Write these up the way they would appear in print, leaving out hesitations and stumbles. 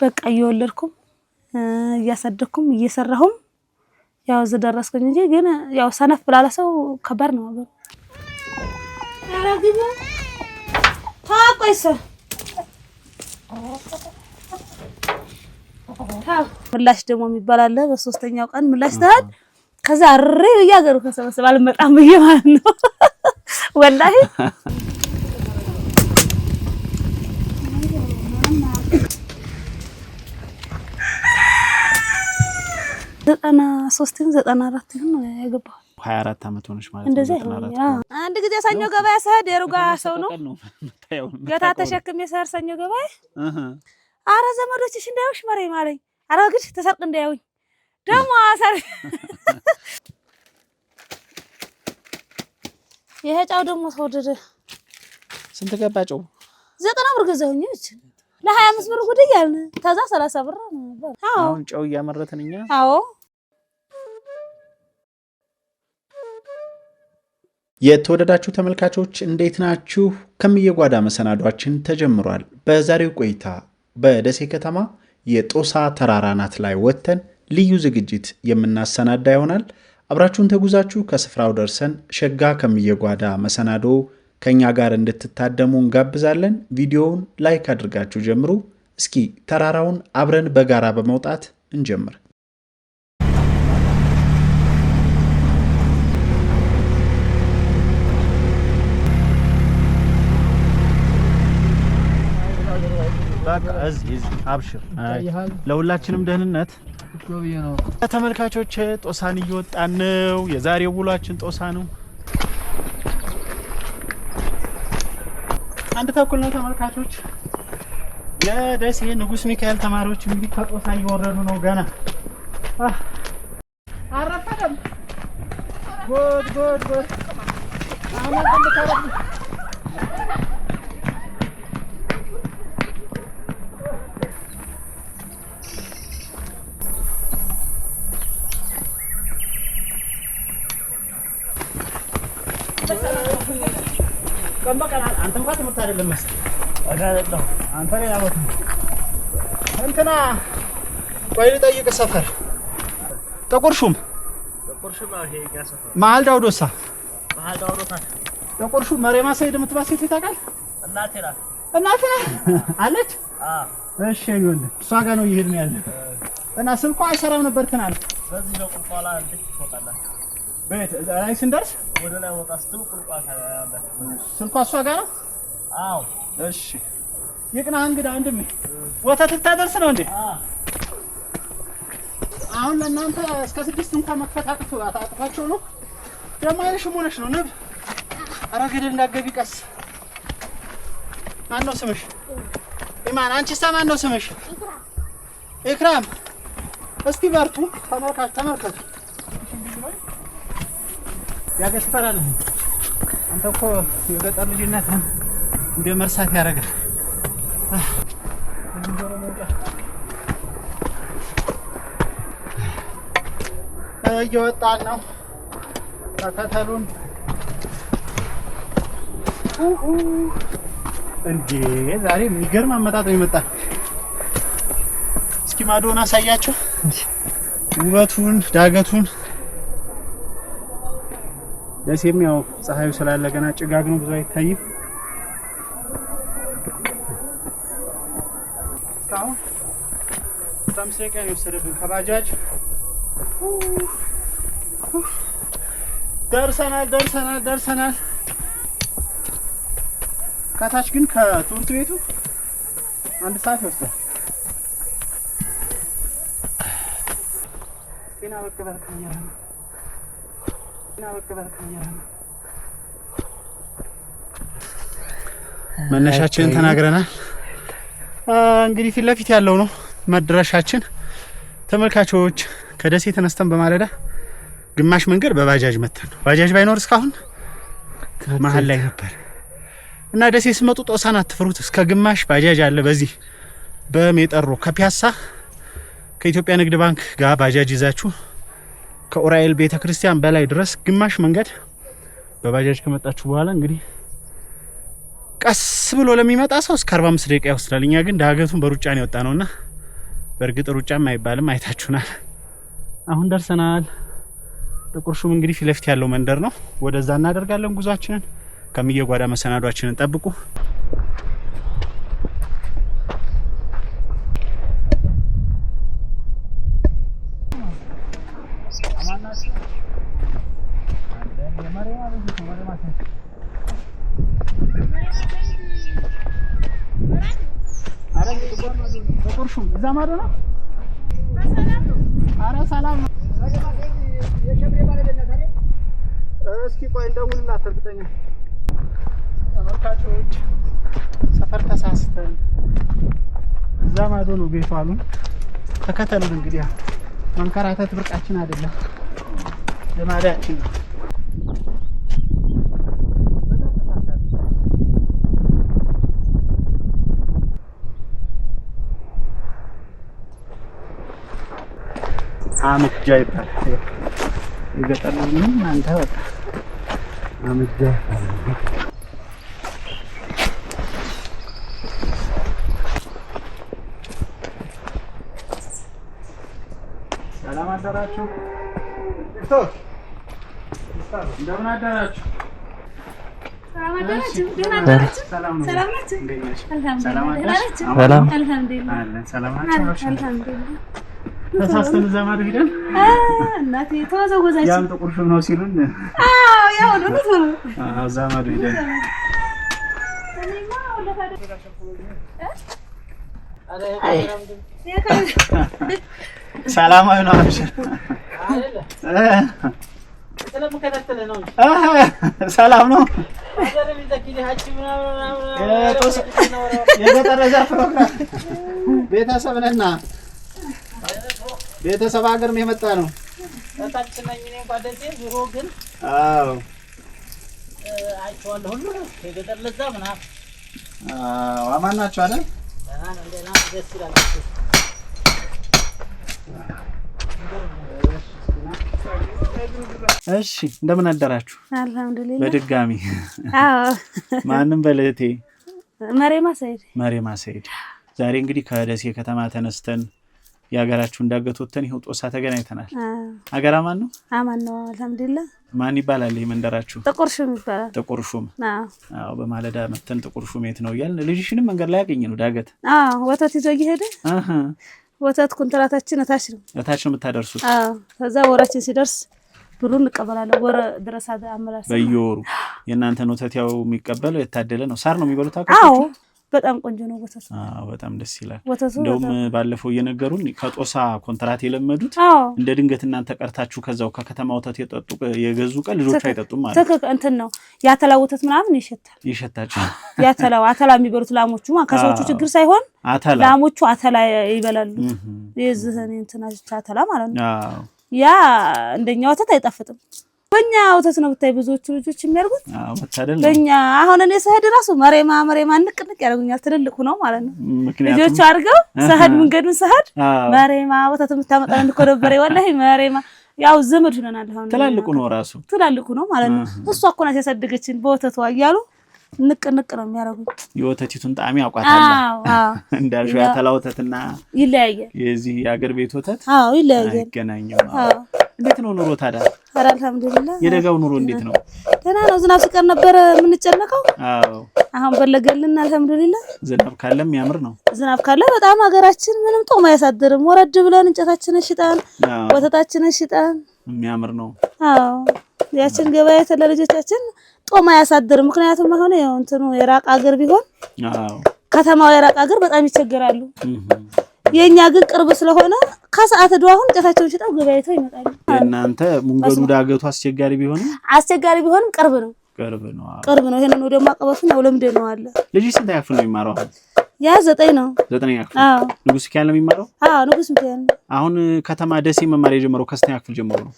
በቃ እየወለድኩም እያሳደኩም እየሰራሁም ያው ዘደረስኩኝ እንጂ ግን ያው ሰነፍ ብላለ ሰው ከባድ ነው ነገር አራግኝ ታቆይሰ ምላሽ ደግሞ የሚባል አለ በሶስተኛው ቀን ምላሽ ታድ ከዛ አሬ ያገሩ ከሰበሰብ አልመጣም ይማን ነው ወላሂ ዘጠና 94 ነው ያገባው 24 አመት ሆነሽ ማለት ነው 94 አንድ ጊዜ ሰኞ ገበያ ሰድ የሩጋ ሰው ነው ገታ ተሸክም የሰር ሰኞ ገበያ አረ ዘመዶችሽ እንዳይውሽ ማረኝ ማረኝ አረ ግድ ተሰርቅ እንዳይውኝ ደሞ አሰር ይሄ ጫው ደሞ ተወደደ ስንት ገባጨው 90 ብር ገዛሁኝ እቺ ለ25 ብር ጉድ ይያል ታዛ 30 ብር ነው አሁን ጫው ያመረተንኛ አዎ የተወደዳችሁ ተመልካቾች እንዴት ናችሁ? ከሚየጓዳ መሰናዷችን ተጀምሯል። በዛሬው ቆይታ በደሴ ከተማ የጦሳ ተራራናት ላይ ወተን ልዩ ዝግጅት የምናሰናዳ ይሆናል። አብራችሁን ተጉዛችሁ ከስፍራው ደርሰን ሸጋ ከሚየጓዳ መሰናዶ ከኛ ጋር እንድትታደሙ እንጋብዛለን። ቪዲዮውን ላይክ አድርጋችሁ ጀምሩ። እስኪ ተራራውን አብረን በጋራ በመውጣት እንጀምር። እዚህ አብሽር ለሁላችንም ደህንነት ነው። ተመልካቾች ጦሳን እየወጣን ነው። የዛሬው ውሏችን ጦሳ ነው። አንድ ተኩል ነው ተመልካቾች። የደሴ ንጉስ ሚካኤል ተማሪዎች እንግዲህ ከጦሳ እየወረዱ ነው። ገና አረፈደም ጉድ አሁን ተመልካቾች አንተ እንኳን ትምህርት አይደለም መሰለኝ አጋለጣው አንተ ላይ አወት እንትና ቆይ ልጠይቅ ሰፈር ተቆርሹም ይሄ ያሰፈር መሀል ዳውዶሳ ተቆርሹም መሬማ ሰይድ የምትባሴት ይታቃል እናቴ አለች እሺ ይሁን እሷ ጋር ነው ይሄድን ያለ እና ስልኳ አይሰራም ነበር ትናል በዚህ ነው ቁልቋላ ልጅ ትወጣላችሁ ቤት ላይ ስንደርስ ወደ ላይ ወጣ ስትል ቁልቋላ ያለ ስልኳ እሷ ጋር ነው አዎ እሺ ይቅና እንግዳ አንድም ወተት ልታደርስ ነው እንዴ አሁን ለእናንተ እስከ 6 እንኳን መክፈት አቅቷቸው ነው ደግሞ አይልሽም ሆነሽ ነው ንብ ኧረ ገደል እንዳትገቢ ቀስ ማን ነው ስምሽ ኢማን አንቺስ ማን ነው ስምሽ ኢክራም እስቲ በርቱ ተመልካቹ ያገስፈራል አንተ እኮ የገጠር ልጅነት እንደ መርሳት ያደርጋል እየወጣን ነው ተከተሉን እንዴ ዛሬ የሚገርም አመጣጥ ነው የመጣ እስኪ ማዶና አሳያቸው ውበቱን ዳገቱን ደሴም ያው ፀሐዩ ስላለ ገና ጭጋግ ነው ብዙ አይታይም ታው ሳምሰካ የወሰደብን ከባጃጅ ደርሰናል ከታች ግን ከትምህርት ቤቱ 1 ሰዓት ይወስዳል ጤና በከበርከኛ መነሻችንን ተናግረናል እንግዲህ ፊት ለፊት ያለው ነው መድረሻችን ተመልካቾች ከደሴ ተነስተን በማለዳ ግማሽ መንገድ በባጃጅ መተን ባጃጅ ባይኖር እስካሁን መሀል ላይ ነበር እና ደሴ ሲመጡ ጦሳን አትፍሩት እስከ ግማሽ ባጃጅ አለ በዚህ በሜጠሮ ከፒያሳ ከኢትዮጵያ ንግድ ባንክ ጋር ባጃጅ ይዛችሁ ከኡራኤል ቤተክርስቲያን በላይ ድረስ ግማሽ መንገድ በባጃጅ ከመጣችሁ በኋላ እንግዲህ ቀስ ብሎ ለሚመጣ ሰው እስከ 45 ደቂቃ ይወስዳል እኛ ግን ዳገቱን በሩጫ ነው የወጣ ነውና በርግጥ ሩጫም አይባልም አይታችሁናል። አሁን ደርሰናል። ጥቁር ሹም እንግዲህ ፊት ለፊት ያለው መንደር ነው። ወደዛ እናደርጋለን ጉዟችንን። ከሚየጓዳ መሰናዷችንን ጠብቁ። ጥቁር ሹም እዛ ማዶ ነው። ኧረ ሰላም ነው። እስኪ ቆይ እንደውልላት እርግጠኛ ተመልካቾች ሰፈር ተሳስተን እዛ ማዶ ነው ቤቱ አሉን። ተከተሉን እንግዲህ መንከራተት ብርቃችን አይደለም ልማዳችን ነው። አምጃ ይባላል። የገጠር ምንም አንተ በቃ አምጃ ይባላል። ሰላም አደራችሁ። እንደምን አደራችሁ? ሰላም አደራችሁ። ደህና አደራችሁ? ሰላም ነው። ሰላም ናችሁ? ሰላም አደራችሁ? ሰላም አልሐምዱሊላህ። ሰላም ናችሁ? አልሐምዱሊላህ። ተሳስተን ዘማድ ሄደን እናቴ ተወዘወዛች። ያም ጥቁር ሹም ነው ሲሉን አዎ ያው ነው ነው አዎ ዘማድ ሄደን ሰላማዊ ነው አብሽር ሰላም ነው። የገጠረዛ ፕሮግራም ቤተሰብ ነና ቤተሰብ ሀገር ነው የመጣ ነው። ታጣችነኝ ነው ባደቴ ዙሮ ግን አዎ አይቷል ሁሉ የገጠር ለዛ ምናምን አማን ናቸው አይደል? እንደና ደስ ይላል። እሺ እንደምን አደራችሁ? አልሐምዱሊላህ በድጋሚ አዎ ማንንም በለቴ መሬማ ሰይድ ዛሬ እንግዲህ ከደሴ ከተማ ተነስተን ያገራችሁ እንዳገቶተን ይሄው ጦሳ ተገናኝተናል። አገራ ማን ነው? አማን ነው አልሐምዱሊላህ። ማን ይባላል ይሄ መንደራችሁ? ጥቁር ሹም ይባላል። ጥቁር ሹም አዎ በማለዳ መተን ጥቁር ሹም የት ነው እያልን ልጅሽንም መንገድ ላይ ያገኘ ነው ዳገት ወተት ይዞ እየሄደ ወተት ኩንትራታችን እታች ነው የምታደርሱት። ከዛ ወራችን ሲደርስ ብሩን እንቀበላለን። ወረ ድረስ አመላልስ በየወሩ የእናንተን ወተት ያው የሚቀበለው የታደለ ነው። ሳር ነው የሚበሉት አዎ በጣም ቆንጆ ነው ወተቱ። በጣም ደስ ይላል። እንደውም ባለፈው እየነገሩን ከጦሳ ኮንትራት የለመዱት እንደ ድንገት እናንተ ቀርታችሁ ከዛው ከከተማ ወተት የገዙ ቀን ልጆች አይጠጡም ማለት ትክክል እንትን ነው። ያተላ ወተት ምናምን ይሸታቸው ያተላው አተላ የሚበሉት ላሞቹ ከሰዎቹ ችግር ሳይሆን ላሞቹ አተላ ይበላሉ። የዝህን እንትና አተላ ማለት ነው። ያ እንደኛ ወተት አይጣፍጥም። በእኛ ወተት ነው ብታይ ብዙዎቹ ልጆች የሚያርጉት ወተደል በእኛ አሁን እኔ ሰህድ ራሱ መሬማ ንቅንቅ ያደርጉኛል። ትልልቁ ነው ማለት ነው ልጆቹ አድርገው ሰህድ መንገዱን ሰህድ መሬማ ወተት የምታመጣ እንድኮረበረ ወላሂ መሬማ ያው ዘመድ ሆነናል። አሁን ትላልቁ ነው ማለት ነው። እሷ እኮ ናት ያሳደገችን በወተቷ እያሉ ንቅንቅ ነው የሚያደርጉት። የወተቲቱን ጣዕም ያውቃታል። እንዳልሽው ያተላ ወተትና ይለያያል። የዚህ የአገር ቤት ወተት ይለያያል። አይገናኝም። እንዴት ነው ኑሮ ታዲያ? አልሐምዱሊላህ የደጋው ኑሮ እንዴት ነው? ደህና ነው። ዝናብ ሲቀር ነበር የምንጨነቀው። አሁን በለገልን አልሐምዱሊላህ። ዝናብ ካለም ያምር ነው። ዝናብ ካለ በጣም ሀገራችን ምንም ጦም አያሳድርም። ወረድ ብለን እንጨታችንን ሽጠን ወተታችንን ሽጠን የሚያምር ነው። ያችን ገበያ ለልጆቻችን ጦም አያሳድርም። ምክንያቱም አሁን ያው እንትኑ የራቅ ሀገር ቢሆን ከተማው የራቅ ሀገር በጣም ይቸገራሉ። የኛ ግን ቅርብ ስለሆነ ከሰዓት ዶ አሁን እንጨታቸውን ሽጠው ገበያይተው ይመጣሉ። እናንተ መንገዱ ዳገቱ አስቸጋሪ ቢሆንም ቅርብ ነው። ይሄንን ነው ደግሞ አቀበሱ ነው ለምንድን ነው አለ። ልጅ ስንት ያክል ነው የሚማረው? ያ 9 ነው። 9 ያክል ንጉስ ሚካኤል ነው የሚማረው? ንጉስ ሚካኤል። አሁን ከተማ ደሴ መማር የጀመረው ከስንተኛ ክፍል ጀምሮ ነው?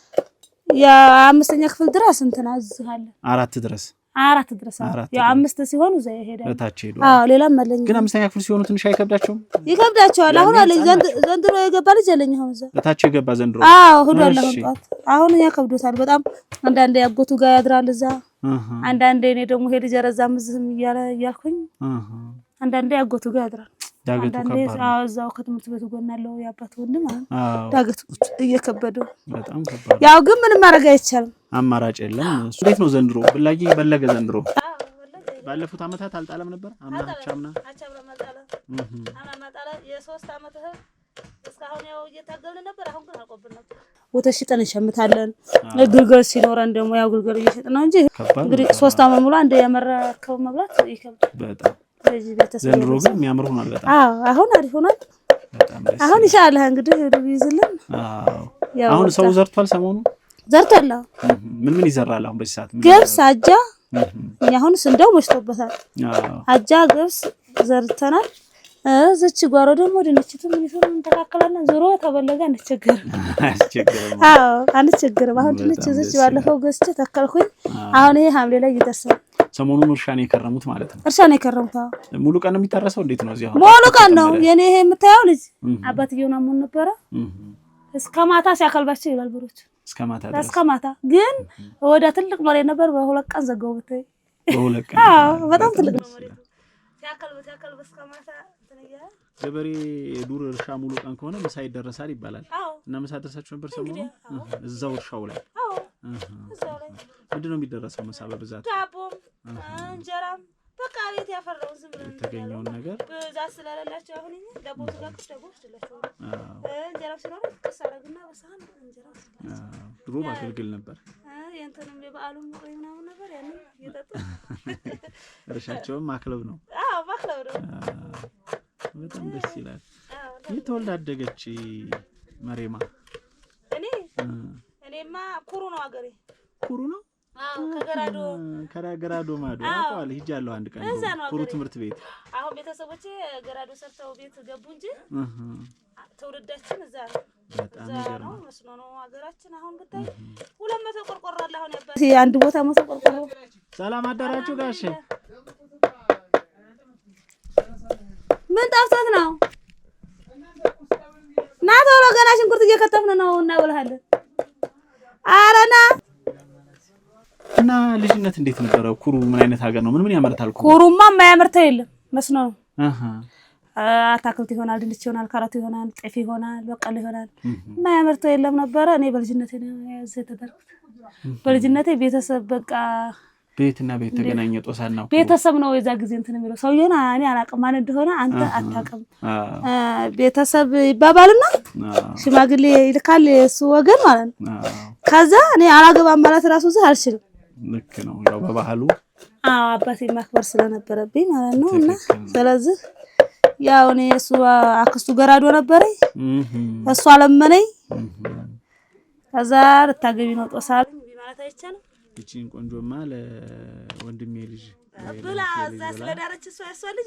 ያ 5ኛ ክፍል ድረስ እንትና አዝሃለ 4 ድረስ ያ 5 ሲሆኑ እዛ ይሄዳል። እታች ሄዶ ሌላም አለኝ። ግን 5ኛ ክፍል ሲሆኑ ትንሽ አይከብዳቸውም? ይከብዳቸዋል። አሁን አለ ዘንድሮ የገባ ልጅ አለኝ። አሁን እዛ እታች የገባ ዘንድሮ ሄዷል። አሁን ያከብዶታል በጣም። አንዳንዴ ያጎቱ ጋር ያድራል እዛ፣ አንዳንዴ እኔ ደግሞ ሄድ ጀረዛም ዝም እያልኩኝ አንዳንዴ ያጎቱ ጋር ያድራል። ዳገቱ ከባድ ነው እዛው ከትምህርት ቤቱ ጎን ያለው ያባቱ ወንድም ዳገቱ እየከበደው በጣም ከባድ ያው ግን ምንም ማድረግ አይቻልም አማራጭ የለም እንዴት ነው ዘንድሮ ብላጊ በለገ ዘንድሮ ባለፉት አመታት አልጣለም ነበር አቻምና መጣለ አማማጣለ የ3 አመት እስካሁን ያው እየታገልን ነበር አሁን ግን አልቆብን ነበር ወተሽጠን እንሸምታለን ግልገል ሲኖረን ደግሞ ያው ግልገል እየሸጥን ነው እንጂ እንግዲህ 3 አመት ሙሉ አንድ ያመረከው መብላት ይከብዳል በጣም ዘንድሮ ግን የሚያምር ሆኗል በጣም አሁን አሪፍ ሆኗል አሁን ኢንሻአላህ እንግዲህ ይዝልን አሁን ሰው ዘርቷል ሰሞኑ ዘርቷል ምን ይዘራል አሁን በዚህ ሰዓት ገብስ አጃ ያሁን እንደው መሽቶበታል አጃ ገብስ ዘርተናል እዚች ጓሮ ደግሞ ድንችቱ ምን ይፈርም ተካከለና ዞሮ ተበለጋ አንቸገር አንቸገር አሁን ድንች እዚች ባለፈው ገዝቼ ተከልኩኝ አሁን ይሄ ሐምሌ ላይ ይደርሳል ሰሞኑን እርሻን የከረሙት ማለት ነው እርሻን የከረሙት ሙሉ ቀን የሚታረሰው እንዴት ነው እዚህ አሁን ሙሉ ቀን ነው የኔ ይሄ የምታየው ልጅ አባትየው ነው ምን ነበር እስከ ማታ ሲያከልባቸው ይላል ብሮች እስከ ማታ ግን ወደ ትልቅ መሬት ነበር በሁለት ቀን ዘጋው ብታይ በሁለት ቀን በጣም ትልቅ ነው መሬት ሲያከልብ እስከ ማታ ተነያ ገበሬ ዱር እርሻ ሙሉ ቀን ከሆነ ምሳ ይደረሳል ይባላል እና ምሳ ደረሳችሁ ነበር ሰሞኑን እዛው እርሻው ላይ እዛው ላይ ምንድነው የሚደረሰው ምሳ በብዛት ዳቦም እንጀራም በቃ ቤት ያፈራውን ዝም ብሎ የተገኘውን ነገር ብዛት ስለሌላቸው አሁን ዳቦ ተጋግቶ ዳቦ ስለላቸው እንጀራው ሲኖር ተሰራግና በሳህን እንጀራው ድሮ ማገልገል ነበር የእንተንም የበዓሉም ወይ ምናምን ነበር ያንን እየጠጡ እርሻቸውም ማክለብ ነው ማክለብ ነው በጣም ደስ ይላል የተወልዳ አደገች መሬማ እኔማ ኩሩ ነው አገሬ ኩሩ ነው ከገራዶ ማዶ አቋል ሂጃለሁ አንድ ቀን ኩሩ ትምህርት ቤት አሁን ቤተሰቦቼ ገራዶ ሰርተው ቤት ገቡ እንጂ ተወልዳችን እዛ በጣም ይገርማል መስኖ ነው አገራችን አሁን ብታይ 200 ቆርቆሮ አለ አሁን ያባስ አንድ ቦታ 100 ቆርቆሮ ሰላም አዳራችሁ ጋሽ ምን ጣፍቶት ነው ና ቶሎ ገና ሽንኩርት እየከተፍን ነው እና ብለሃለን አረና እና ልጅነት እንዴት ነበር ኩሩ ምን አይነት ሀገር ነው ምን ያመርታል ኩሩማ የማያመርተው የለም መስኖ ነው አታክልት ይሆናል ድንች ይሆናል ካሮት ይሆናል ጤፍ ይሆናል በቀል ይሆናል የማያመርተው የለም ነበር እኔ በልጅነቴ ነው ያዘ ተደርኩት በልጅነቴ ቤተሰብ በቃ ቤትና ቤት ተገናኘ ጦሳል ነው ቤተሰብ ነው የዛ ጊዜ እንትን የሚለው ሰውየውና እኔ አላቀም ማን እንደሆነ አንተ አታቀም ቤተሰብ ይባባልና ሽማግሌ ይልካል እሱ ወገን ማለት ነው ከዛ እኔ አላገባም ማለት ራሱ እዚህ አልችልም ልክ ነው ያው በባህሉ አባቴ ማክበር ስለነበረብኝ ማለት ነው እና ስለዚህ ያው እኔ እሱ አክስቱ ገራዶ ነበረኝ እሱ አለመነኝ ከዛ ልታገቢ ነው ጦሳል ማለት አይቻልም እቺን ቆንጆማ ለወንድሜ ልጅ ብላ እዛ ስለዳረች እሷ ልጅ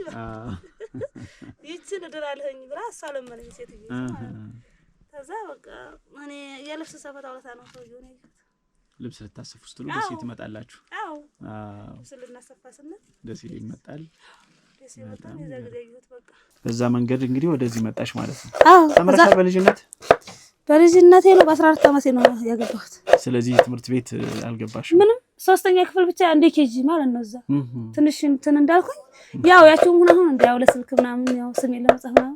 ይቺን እድራለኝ ብላ እሷ ለመነኝ ሴትዬ ከዛ በቃ እኔ የልብስ ሰፈታ ወጣ ነው ሰውዬው ነው ልብስ ልታሰፉ ስትሉ ደስ ይመጣላችሁ አዎ ስለናሰፋ ስንል ደስ ይመጣል ደስ ይመጣል የዘገየሁት በቃ በዛ መንገድ እንግዲህ ወደዚህ መጣሽ ማለት ነው ተመረሻ በልጅነቴ ነው በ14 አመቴ ነው ያገባሁት ስለዚህ ትምህርት ቤት አልገባሽ ምንም 3ኛ ክፍል ብቻ እንደ ኬጂ ማለት ነው እዛ ትንሽ እንትን እንዳልኩኝ ያው ያቺው ሆነ እንዳው ለስልክ ምናምን ያው ስሜ ለመጻፍ ነው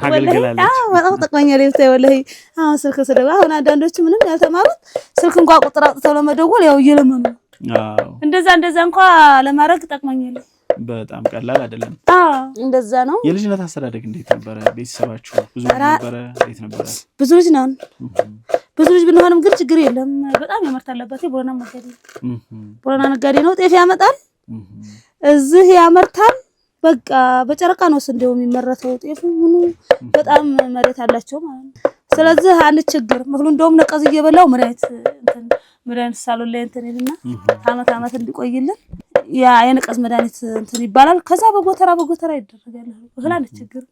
አገልግላለች በጣም ተቀመኛለ ይታይ ወላሂ አሁን ስልክ ስደባ አሁን አንዳንዶች ምንም ያልተማሩት ስልክ እንኳን ቁጥር አጥተው ለመደወል ያው እየለመኑ እንደዛ እንኳን ለማድረግ ተቀመኛለ በጣም ቀላል አይደለም እንደዛ ነው የልጅነት አስተዳደግ እንዴት ነበር ቤተሰባችሁ ብዙ ነበር እንዴት ነበር ብዙ ልጅ ነው ብዙ ልጅ ብንሆንም ግን ችግር የለም በጣም ያመርታለበት ቦረና ነጋዴ ነው ጤፍ ያመጣል እዚህ ያመርታል በቃ በጨረቃ ነው ስንዴው የሚመረተው ጤፍ ምኑ በጣም መሬት አላቸው ማለት ነው ስለዚህ አንችግር ምክሉ እንደውም ነቀዝ እየበላው መድኃኒት ሳሎን ላይ እንትን ይልና አመት እንዲቆይልን ያ የነቀዝ መድኃኒት እንትን ይባላል ከዛ በጎተራ ይደረጋል እህል አንችግር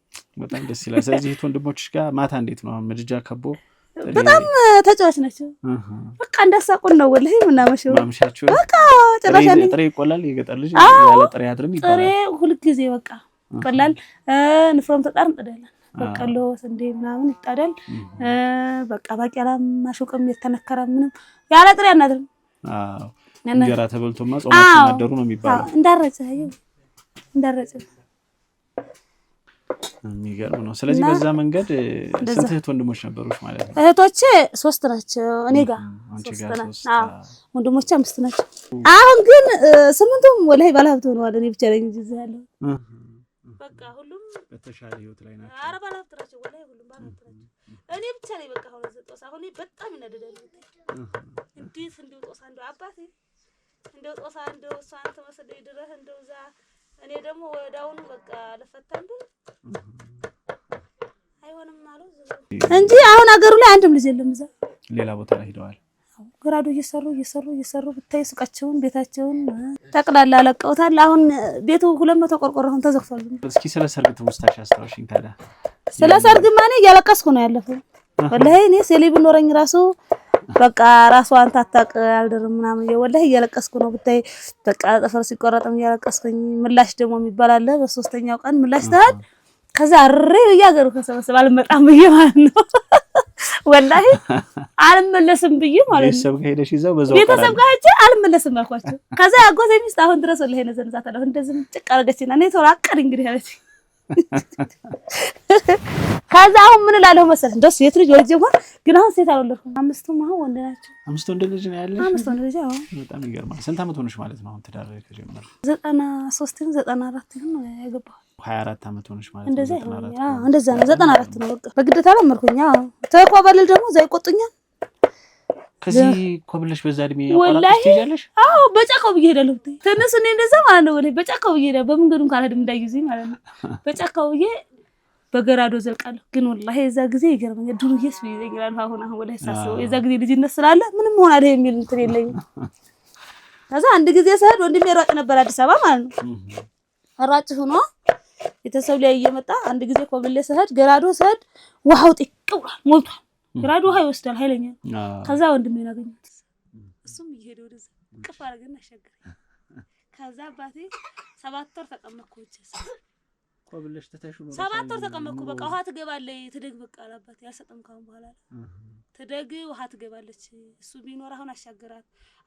በጣም ደስ ይላል ስለዚህ ወንድሞችሽ ጋር ማታ እንዴት ነው ምድጃ ከቦ በጣም ተጫዋች ናቸው በቃ እንዳሳቁን ነው ወላሂ ምናመሸው ማምሻችሁ በቃ ጨራሻኒ ጥሬ ይቆላል የገጠር ልጅ ያለ ጥሬ አድርም ይባላል ጥሬ ሁሉ ጊዜ በቃ ይቆላል ንፍሮም ተጣር እንጠዳለን በቀሎ ስንዴ ምናምን ይጣዳል በቃ ባቄላ ማሾቅም የተነከረ ምንም ያለ ጥሬ አናድርም እንጀራ ተበልቶማ ጾማችን አደሩ ነው የሚባለው እንዳረጨ የሚገርም ነው ስለዚህ በዛ መንገድ ስንት እህት ወንድሞች ነበሩሽ ማለት ነው እህቶቼ 3 ናቸው እኔ ጋር 3 ናቸው አዎ ወንድሞቼ 5 ናቸው አሁን ግን 8ቱም ወላሂ ባለሀብት ሆነዋል እኔ ብቻ ነኝ እዚህ ያለው በቃ ሁሉም በተሻለ ህይወት ላይ ናቸው ኧረ ባለሀብት ናቸው ወላሂ ሁሉም ባለሀብት ናቸው እኔ ብቻ ነኝ በቃ አሁን ዘጦሳ አሁን በጣም ይነደዳል እንዴት እንደው ጦሳ እንደው አባቴ እንደው ጦሳ እንደው እሷን ተመሰደይ ድረህ እንደው ዛ እኔ ደግሞ ወዳውኑ በቃ ለፈታን ብል አይሆንም ማለት እንጂ አሁን አገሩ ላይ አንድም ልጅ የለም እዛ ሌላ ቦታ ላይ ሄደዋል ግራዱ እየሰሩ ብታይ ሱቃቸውን ቤታቸውን ጠቅላላ አለቀውታል አሁን ቤቱ 200 ቆርቆሮ አሁን ተዘግቷል እስኪ ስለ ሰርግ ትውስታሽ አስተዋሽኝ ታዲያ ስለ ሰርግ ማኔ ያለቀስኩ ነው ያለፈው ወላሂ እኔ ሴሌብ ኖረኝ ራሱ በቃ ራሱ አንተ አታቅ አልደረም ምናምን ወላሂ ያለቀስኩ ነው ብታይ በቃ ጥፍር ሲቆረጥም ያለቀስኩኝ ምላሽ ደግሞ የሚባል አለ በሶስተኛው ቀን ምላሽ ታድ ከዛ አሬ ያገሩ ከሰበሰብ አልመጣም ብዬ ማለት ነው ወላሂ አልመለስም ብዬ ማለት ነው ቤተሰብ ጋር ሄደሽ ይዘው በዛው ቤተሰብ ጋር ሄጄ አልመለስም አልኳቸው ከዛ ያጎቴ ሚስት አሁን ድረስ ወላሂ ነዘንዛታለሁ እንደዚህ ጭቅ አረገችና እኔ ተራቀድ እንግዲህ አለች ከዛ አሁን ምን እላለሁ መሰለህ እንደስ የት ልጅ ወልጄ እንኳን ግን አሁን ሴት አልወለድኩም 5ቱም አሁን ወንድ ናቸው 5 ወንድ ልጅ ነው ያለሽ 5 ወንድ ልጅ አዎ በጣም ይገርማል ስንት አመት ሆነሽ ማለት ነው አሁን ትዳር ከጀመርሽ 93 94 ነው ያገባው 24 አመት ሆነሽ ማለት ነው እንደዛ አዎ እንደዛ ነው 94 ነው በቃ በግዴታ ለመርኩኝ አዎ ተቆበል ደግሞ እዛ ይቆጡኛል ከዚህ ኮብለሽ በዛ እድሜ ያቋራጥሽ ትሄጃለሽ አዎ በጫካው ብዬ ሄዳለሁ ተነሱ እኔ እንደዛ ማለት ነው ወለ በጫካው ብዬ ሄዳለሁ በመንገዱን ካልሄድም እንዳይዙኝ ማለት ነው በጫካው ብዬ በገራዶ ዘልቃለሁ ግን ወላሂ የዛ ጊዜ ይገርመኛል ዱርዬስ ይዘኛል አሁን ወላሂ ሳስበው የዛ ጊዜ ልጅነት ስላለ ምንም ሆነ አይደል የሚል እንትን የለኝም ከዛ አንድ ጊዜ ሰድ ወንድሜ ሯጭ ነበር አዲስ አበባ ማለት ነው ሯጭ ሆኖ ቤተሰብ ላይ እየመጣ አንድ ጊዜ ኮብሌ ሰድ ገራዶ ሰድ ውሃው ጥቅው ሞልቷል ገራዶ ውሃ ይወስዳል ኃይለኛ ከዛ ወንድሜ ያገኘት እሱም ይሄድ ወደዛ ቅፍ አረገና አሻገረ ከዛ አባቴ 7 ወር ተቀመጥኩ ኮብለሽ ተተሹ ነው 7 ወር ተቀመጥኩ በቃ ውሃ ትገባለች ትደግ በቃ አላባት ያልሰጠም ካሁን በኋላ ትደግ ውሃ ትገባለች እሱ ቢኖር አሁን አሻገራት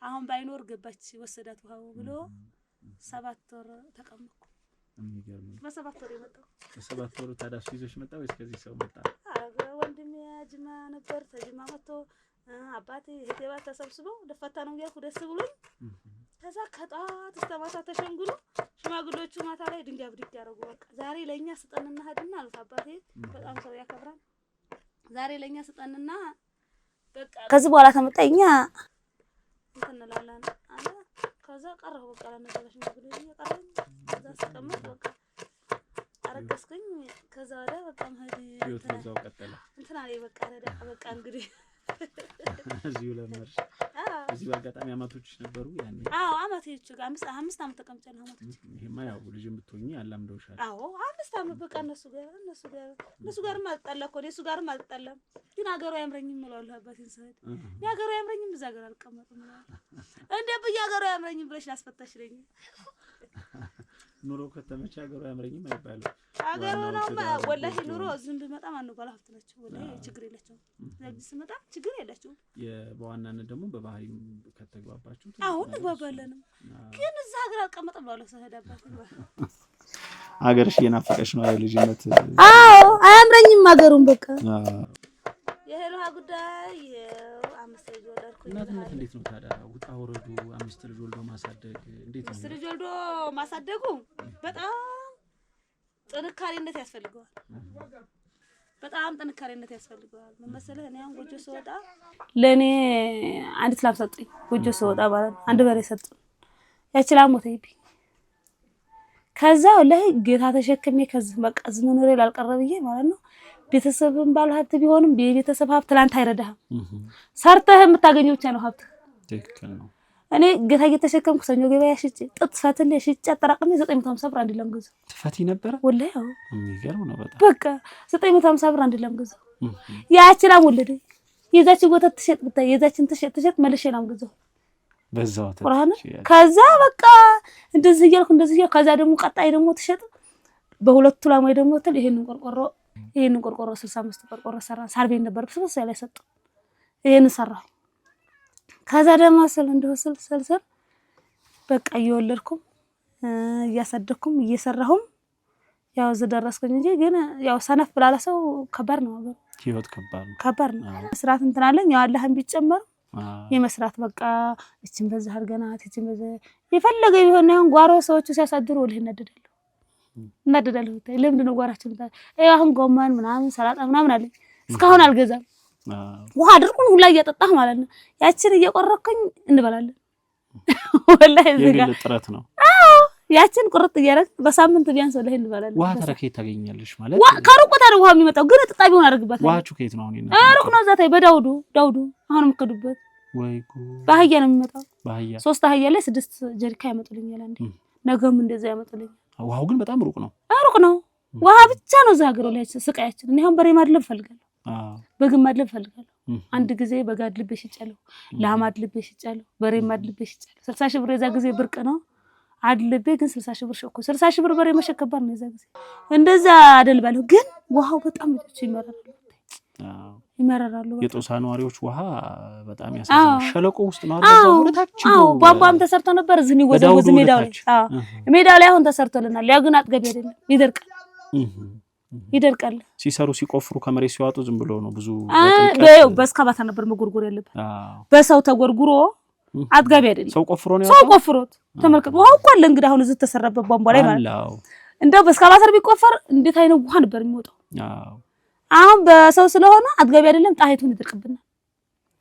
አሁን ባይኖር ገባች ወሰዳት ውሃው ብሎ 7 ወር ተቀመጥኩ የሚገርም በ7 ወር የመጣው በ7 ወር ታዳሱ ይዞሽ መጣ ወይስ ከዚህ ሰው መጣ አረ ወንድሜ ጅማ ነበር ተጅማ መጥቶ አባቴ እህቴባ ተሰብስበው ለፈታ ነው ያልኩ ደስ ብሎኝ ከዛ ከጧት እስከ ማታ ተሸንግሎ ሽማግሌዎቹ ማታ ላይ ድንጋይ ብድግ ያደረጉ በቃ ዛሬ ለኛ ስጠንና ሄድና አሉት አባቴ በጣም ሰው ያከብራል ዛሬ ለኛ ስጠንና በቃ ከዚህ በኋላ ከመጣኛ እንተናላለን አለ ከዛ ቀረው በቃ ለነገርሽ ሽማግሌ ይቀርም ከዛ ተቀመጥ በቃ አረጋስከኝ ከዛ ወደ በቃ ህይወት እዛው ቀጠለ እንትና ላይ በቃ እንግዲህ እዚሁ ለመርሽ እዚህ በአጋጣሚ አማቶችሽ ነበሩ ያኔ አዎ አማቶች ጋር 5 አመት ተቀምጨን አማቶች ይሄማ ያው ልጅም ብትሆኚ አላምደውሻል አዎ 5 አመት በቃ እነሱ ጋርም አልጣላኮ እሱ ጋርም አልጣላም ግን አገሩ ያምረኝም እላለሁ አባቴን ሰድ ያገሩ ያምረኝም እዛ ጋር አልቀመጥም እንደ በያገሩ ያምረኝም ብለሽ ላስፈታሽልኝ ኑሮ ከተመቸ አገሩ ያምረኝም አይባልም አገሩ ነው ወላሂ ኑሮ ዝም ብመጣ ማን ባለ ሀብት ናቸው ወላሂ ችግር የላቸውም ለዚህ ስመጣ ችግር የላቸውም በዋናነት ደግሞ በባህሪም ከተግባባችሁ አሁን ባባለን ግን እዛ ሀገር አልቀመጥም ብለው ሰደዳባት አገርሽ እየናፈቀሽ ነው ልጅነት አዎ አያምረኝም አገሩን በቃ የሄሎሃ ጉዳይ አምስት ልጅ ወለድኩኝ እናትነት እንዴት ነው ታዲያ ውጣ ወረዱ 5 ልጅ ወልዶ ማሳደግ እንዴት ነው 5 ልጅ ወልዶ ማሳደጉ በጣም ጥንካሬነት ያስፈልገዋል በጣም ጥንካሬነት ያስፈልገዋል መመሰለህ እኔ አሁን ጎጆ ስወጣ ለኔ አንዲት ላም ሰጡኝ ጎጆ ስወጣ ማለት አንድ በሬ ሰጡኝ ያቺ ላም ሞተይብኝ ከዛ ላይ ጌታ ተሸክሜ ከዚህ በቃ ዝመኖሬ ላልቀረብዬ ማለት ነው ቤተሰብም ባለ ሀብት ቢሆንም በቤተሰብ ሀብት ላንተ አይረዳህም ሰርተህ የምታገኘው ብቻ ነው ሀብት ትክክል ነው እኔ ጌታ እየተሸከምኩ ሰኞ ገበያ ሽጬ ጥጥ ፈትል ሽጬ አጠራቅሜ 950 ብር አንድ ለም ገዛው ትፈቲ ነበር ወላሂ አዎ የሚገርም ነው በጣም በቃ 950 ብር አንድ ለም ገዛው ያቺ ላም ወለደ የዛች ወተት ትሸጥ ብታይ የዛችን ትሸጥ መልሼ ላም ገዛው በዛው ቁርአን ከዛ በቃ እንደዚህ እያልኩ ከዛ ደግሞ ቀጣይ ደግሞ ትሸጥ በሁለቱ ላም ወይ ደግሞ ተል ይሄንን ቆርቆሮ 65 ቆርቆሮ ሰራ ሳርቤን ነበር በስበስ ያለ ሰጡ ይሄን ሰራው ከዛ ደግሞ ሰልሰል በቃ እየወለድኩም እያሳደኩም እየሰራሁም ያው ዘደረስኩኝ እንጂ ግን ያው ሰነፍ ላለ ሰው ከባድ ነው ነገር ህይወት ከባድ ነው መስራት እንትን አለኝ ያው አላህን ቢጨመር የመስራት በቃ እቺን በዛ አርገናት እቺን በዛ የፈለገ ቢሆን ነው ጓሮ ሰዎቹ ሲያሳድሩ ወልህ እናደዳለሁ ለምንድን ነው ጓራችን አሁን ጎመን ምናምን ሰላጣ ምናምን አለኝ እስካሁን አልገዛም ውሃ አድርቁን ሁላ እያጠጣህ ማለት ነው ያችን እየቆረኩኝ እንበላለን ወላሂ ዝጋ ጥረት ነው ያችን ቁርጥ እያረክ በሳምንት ቢያንስ ወላሂ እንበላለን ውሃ ተረከይ ታገኛለሽ ማለት ከሩቆታ ነው ውሃ የሚመጣው ግን ጥጣቢውን አድርግበት ውሃቹ ከየት ነው አሁን አሩቅ ነው ዛታይ በዳውዱ አሁንም ከዱበት ወይ ባህያ ነው የሚመጣው ባህያ 3 አህያ ላይ 6 ጀሪካ ያመጡልኛል አንዴ ነገም እንደዛ ያመጡልኛል ውሃው ግን በጣም ሩቅ ነው ውሃ ብቻ ነው ዛገሩ ላይ ስቃያችን እኔ አሁን በሬ ማድለብ ፈልጋለሁ በግም ማድለብ ፈልጋለሁ አንድ ጊዜ በጋድ ልብ ይሽጫለሁ ለማድ ልብ ይሽጫለሁ በሬ ማድ ልብ ይሽጫለሁ 60 ሺህ ብር የዛ ጊዜ ብርቅ ነው አድልቤ ግን 60 ሺህ ብር ሸኮ 60 ሺህ ብር በሬ መሸከባር ነው የዛ ጊዜ እንደዛ አደልባለሁ ግን ውሃው በጣም ይመረራሉ የጦሳ ነዋሪዎች ውሃ በጣም ያሳዝናል ሸለቆ ውስጥ ነው አርጋው ወደታች ነው ቧንቧም ተሰርቶ ነበር ዝኒ ወዘወዝ ሜዳው ላይ አሁን ተሰርቶልናል ያ ግን አጥገብ አይደለም ይደርቃል ሲሰሩ ሲቆፍሩ ከመሬት ሲዋጡ ዝም ብሎ ነው ብዙ በስካባታ ነበር መጎርጎር ያለበት በሰው ተጎርጉሮ አጥጋቢ አይደለም ሰው ቆፍሮ ነው ሰው ቆፍሮት ተመልከቱ ውሃው እኮ አለ እንግዲህ አሁን እዚህ ተሰራበት ቧንቧ ላይ ማለት እንደው በስካባተር ቢቆፈር እንዴት አይነት ውሃ ነበር የሚወጣው አሁን በሰው ስለሆነ አጥጋቢ አይደለም ጣይቱን ይደርቅብናል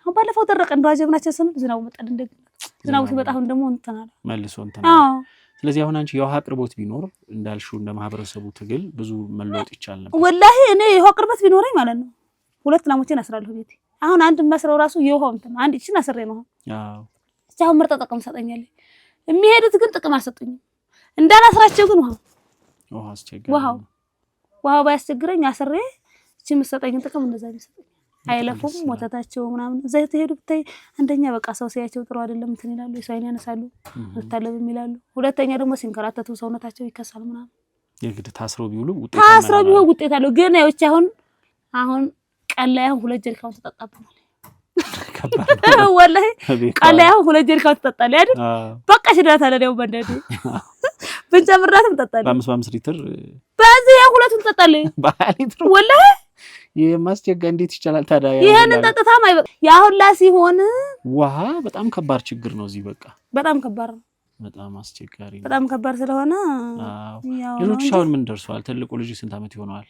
አሁን ባለፈው ደረቀ እንደው አጀብናችን ስንል ዝናቡ መጣ እንደገና ዝናቡ ሲመጣ አሁን ደግሞ እንተናል መልሶ እንተናል ስለዚህ አሁን አንቺ የውሃ አቅርቦት ቢኖር እንዳልሽው እንደ ማህበረሰቡ ትግል ብዙ መለወጥ ይቻላል ነበር ወላሂ እኔ የውሃ አቅርቦት ቢኖርኝ ማለት ነው 2 ላሞችን አስራለሁ ቤቴ አሁን አንድ መስራው ራሱ የውሃው እንትን አንድ እቺን አስሬ ነው አሁን ምርጥ ጥቅም ሰጠኛል የሚሄዱት ግን ጥቅም አልሰጡኝም እንዳላስራቸው ግን ውሃ አስቸጋሪ ውሃው ባያስቸግረኝ አስሬ እቺ መስጠኝን ጥቅም እንደዛ ቢሰጠኝ አይለፉም ወተታቸው ምናምን እዛ ተሄዱ ብታይ አንደኛ በቃ ሰው ሲያቸው ጥሩ አይደለም እንትን ይላሉ የሳይን ያነሳሉ ተታለብም ይላሉ ሁለተኛ ደግሞ ሲንከራተቱ ሰውነታቸው ይከሳል ምናምን የግድ ታስረው ቢውሉ ውጤት አለው ግን ያውች አሁን ቀላይ አሁን 2 ጀሪካውን ተጠጣብናል ወላሂ ቀላይ አሁን 2 ጀሪካውን ተጠጣለ አይደል በቃ ሽዳታ ለደው በእንደዴ ብንጨምራትም ተጠጣለ በ5 ሊትር በዚህ ያ ሁለቱን ተጠጣለ በ20 ሊትር ወላሂ የማስቸጋ እንዴት ይችላል ታዲያ ይሄንን ተጠጣም አይበቃ ያሁን ላ ሲሆን ውሃ በጣም ከባድ ችግር ነው እዚህ በቃ በጣም ከባድ ነው በጣም አስቸጋሪ ነው በጣም ከባድ ስለሆነ ሌሎች አሁን ምን ደርሷል ትልቁ ልጅ ስንት አመት ይሆናል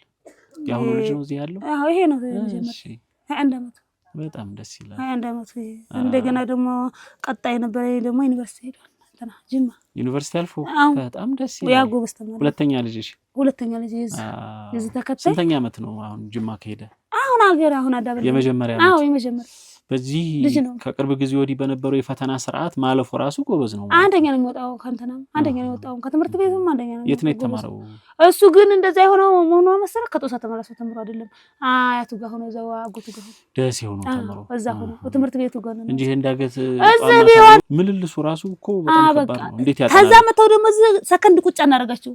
ያሁን ልጅ ነው እዚህ ያለው ይሄ ነው የመጀመሪያ 21 አመት በጣም ደስ ይላል 21 አመት እንደገና ደግሞ ቀጣይ ነበር ደግሞ ዩኒቨርሲቲ ሄዷል እንትና ጅማ ዩኒቨርሲቲ አልፎ በጣም ደስ ይላል ያ ጎበዝ ተማሪ ሁለተኛ ልጅ የዚህ ተከታይ ስንተኛ አመት ነው አሁን ጅማ ከሄደ አሁን አገር አሁን አዳበለ የመጀመሪያ በዚህ ከቅርብ ጊዜ ወዲህ በነበረው የፈተና ስርዓት ማለፎ ራሱ ጎበዝ ነው አንደኛ ነው የሚወጣው ካንተናም አንደኛ ነው የሚወጣው ከትምህርት ቤትም አንደኛ ነው የት ነው የተማረው እሱ ግን እንደዛ የሆነው መሆኑ መሰለህ ከጦሳ ተመላልሶ ተምሮ አይደለም አያቱ ጋር ሆኖ ዘዋ አጎቱ ጋር ደስ ይሆነው ተምሮ እዛ ሆኖ ትምህርት ቤቱ ጋር ነው እንጂ እንዳገት ጧና ምልልሱ ራሱ እኮ በጣም ከባድ ነው እንዴት ያጣ ከዛ መተው ደግሞ ሰከንድ ቁጭ እናረጋቸው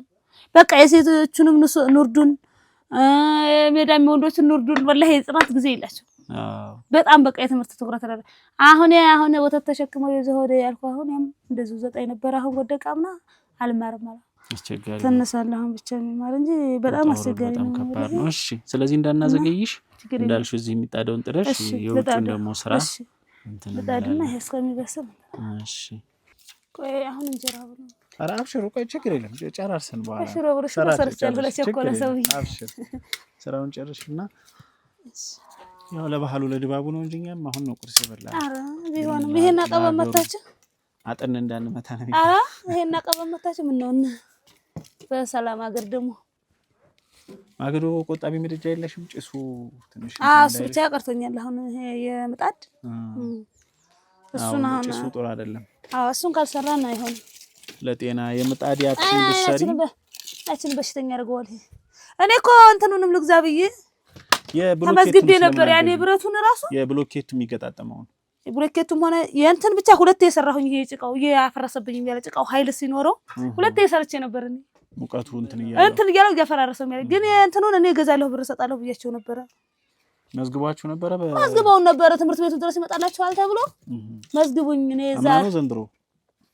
በቃ የሴቶቹንም ኑርዱን ሜዳም ወንዶችን ኑርዱን ወላሂ ጽናት ጊዜ ይላቸው በጣም በቃ የትምህርት ትኩረት አለ አሁን ወተት ተሸክመው የዘሆደ ያልኩ አሁን እንደዚህ 9 ነበር አሁን ወደቃምና አልማርም ማለት አስቸጋሪ ተነሳለህ አሁን ብቻ ማለት እንጂ በጣም አስቸጋሪ ነው ከባድ ነው እሺ ስለዚህ እንዳናዘገይሽ እንዳልሽው እዚህ የሚጣደውን ጥረሽ የውጭን ደግሞ ስራ እንትን ለዳድና እስከሚበስል እሺ ቆይ አሁን እንጀራ ብሎ አብሽሩ ቆይ ችግር የለም ጨራርሰን በኋላ አብሽሩ ብሎ ሰርቻለሁ ለቸኮለ ሰው አብሽር ስራውን ጨርሽና ያው ለባህሉ ለድባቡ ነው እንጂኛም አሁን ነው ቁርስ ይበላል አረ ቢሆንም ይሄን አቀበም መታች አጥን እንዳንመታ ነው አረ ይሄን አቀበም መታች ምን ነው በሰላም አገር ደግሞ አገዶ ቆጣቢ ምድጃ የለሽም ጭሱ ትንሽ እሱ ብቻ ቀርቶኛል አሁን ይሄ የምጣድ እሱን አሁን ጭሱ ጥሩ አይደለም እሱን ካልሰራና አይሆን ለጤና የምጣድ ያክል ብትሰሪ ያችን በሽተኛ ያደርገዋል እኔ እኮ እንትኑንም ልግዛ ብዬ የብሎኬት ነበር ያኔ ብረቱን ራሱ የብሎኬት የሚገጣጠመው የብሎኬቱም ሆነ የእንትን ብቻ ሁለቴ የሰራሁኝ ይሄ ጭቃው ያፈረሰብኝ ያለ ጭቃው ኃይል ሲኖረው ሁለቴ የሰርቼ ነበር እኔ ሙቀቱ እንትን እያለው ያፈራረሰው ማለት ግን እንትኑን እኔ ገዛለሁ ብር ሰጣለሁ ብያቸው ነበር መዝግባችሁ ነበር መዝግባው ነበር ትምህርት ቤቱ ድረስ ይመጣላችኋል ተብሎ መዝግቡኝ እኔ ዛሬ ዘንድሮ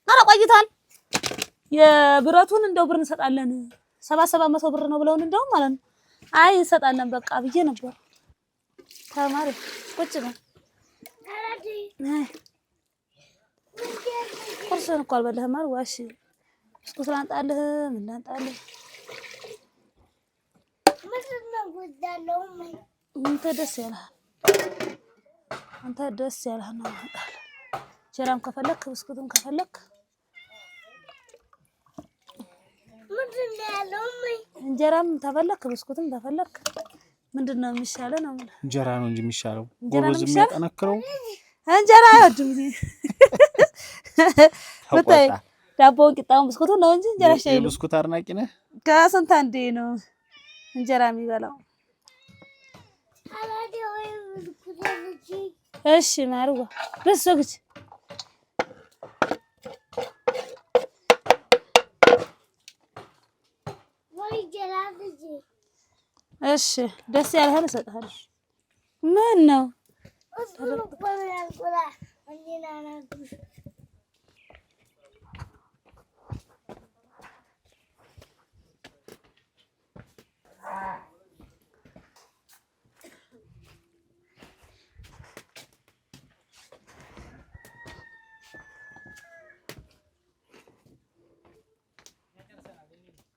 አረ ቆይታል የብረቱን እንደው ብር እንሰጣለን 700 ብር ነው ብለውን እንደው ማለት ነው አይ እንሰጣለን በቃ ብዬ ነበር ተማሪ ቁጭ ነው ቁርሱን እኮ አልበላህም አይደል ዋሽ እስኩ ስላንጣልህ ምን ላንጣልህ ምንድነው ጉዳለው አንተ ደስ ያለህ ነው ጀራም ከፈለክ ብስኩትም ከፈለክ ምንድነው ያለው እንጀራም ተፈለክ ብስኩትም ተፈለክ ምንድነው የሚሻለው ነው እንጀራ ነው እንጂ የሚሻለው ጎበዝ የሚያጠነክረው እንጀራ አይወድም በታይ ዳቦውን ቂጣውን ብስኩቱን ነው እንጂ እንጀራ ሻይሉ ብስኩት አድናቂ ነህ ከስንት አንዴ ነው እንጀራ የሚበላው እሺ ማርዋ በሶግች ወይ ጀላብጂ እሺ ደስ ያለህ እሰጥሃለሁ ምን ነው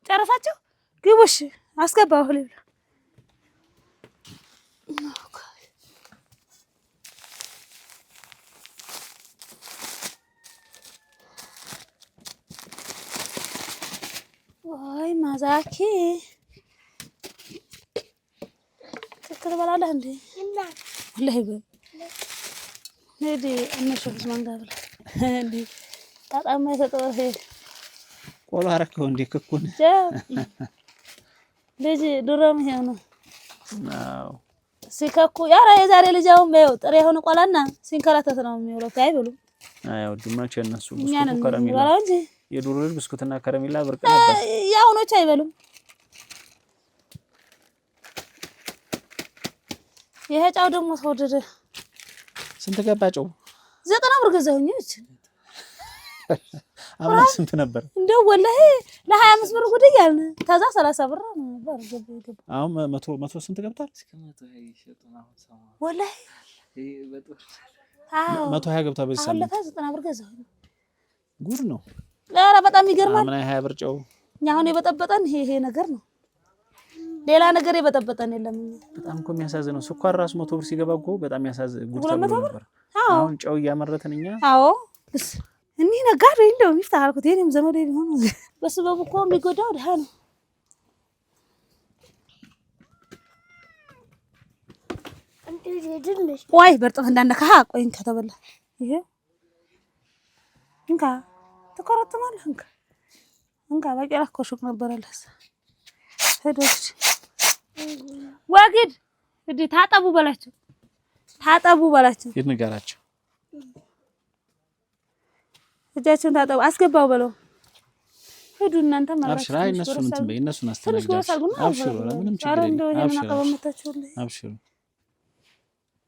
ጨረሳችሁ ግቡሽ አስገባው ሁሉ ወይ ማዛኪ ትክክል በላለህ እንዴ እና ወላሂ ነዲ እነሱ ማንጋብለ እንዴ ታጣማ የተጠው ቆሎ አረከው እንዴ ክኩን ልጅ ድሮም ይሄው ነው ሲከኩ ያራ የዛሬ ልጅው ነው ጥሬ ሆነ ቆላና ሲንከራተት ነው የሚውለው ታይብሉ አው ድማቸው እነሱ ብስኩት ከረሚላ እንጂ የዱር ብስኩትና ከረሚላ ብርቅ ነበር ያውኖች አይበሉም ይሄ ጫው ደግሞ ተወደደ ስንት ገባጨው 90 ብር ገዛሁኝ እቺ አሁን ስንት ነበር እንደው ወላሂ ለ25 ብር ጉድ ይያል ከዛ 30 ብር ነበር ገባ አሁን 100 ስንት ገብቷል እስከ 120 ይሸጡና አሁን ሰማ ወላሂ ይሄ በጦር 120 ገብቷል በዚህ ሳምንት አለፈ 90 ብር ገዛሁኝ ጉድ ነው ኧረ በጣም ይገርማል ምን 20 ብር ጨው አሁን የበጠበጠን ይሄ ነገር ነው ሌላ ነገር የበጠበጠን የለም በጣም እኮ የሚያሳዝነው ስኳር ራስ 100 ብር ሲገባ እኮ በጣም ያሳዝን ጉድ ነበር አሁን ጨው ያመረተን እኛ አዎ እኔ ነጋዴ እንደው የሚፍታህ አልኩት የኔም ዘመዴ ቢሆን በስበቡ እኮ የሚጎዳው ደሃ ነው እንዴ ጀድልሽ ወይ በርጥፍ እንዳነካ ቆይን ከተበላ ይሄ እንካ ተቆረጥማለህ እንካ ባቄላ እኮ ሹቅ ነበርልህ ሄዶች ወግድ እዲ ታጠቡ በላቸው ይንገራቸው እጃችሁን ታጠቡ አስገባው በለው ሄዱ እናንተ ማለት አብሽራ እነሱን እንትን በይ እነሱን አስተናግዳሽ አብሽሩ ምንም ችግር የለም አብሽሩ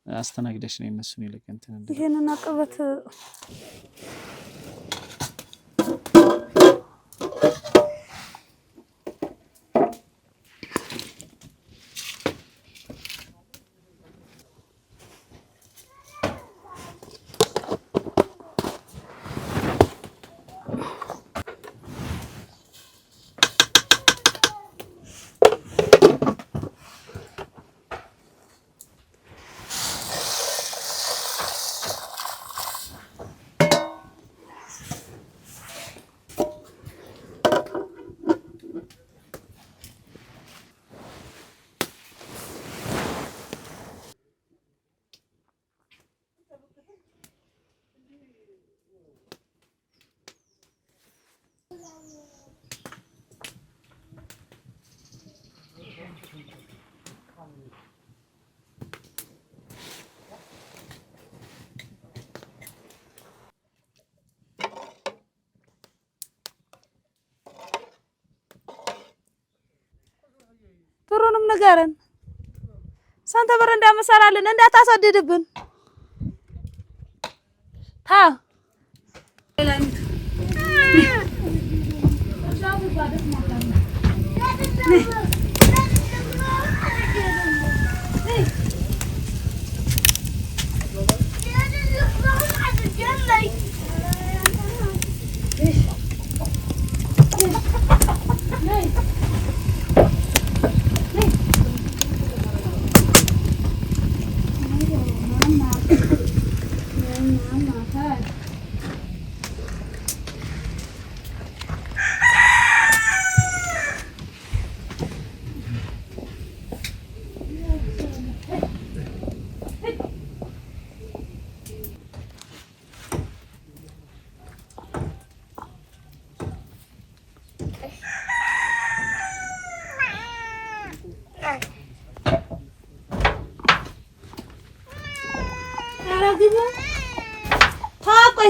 አስተናግዳሽ ነው እነሱን ይልቅ እንትን ይሄንን አቀበት ጥሩንም ንገረን ስንት ብር እንዳመሰራልን እንዳታሰድድብን ታ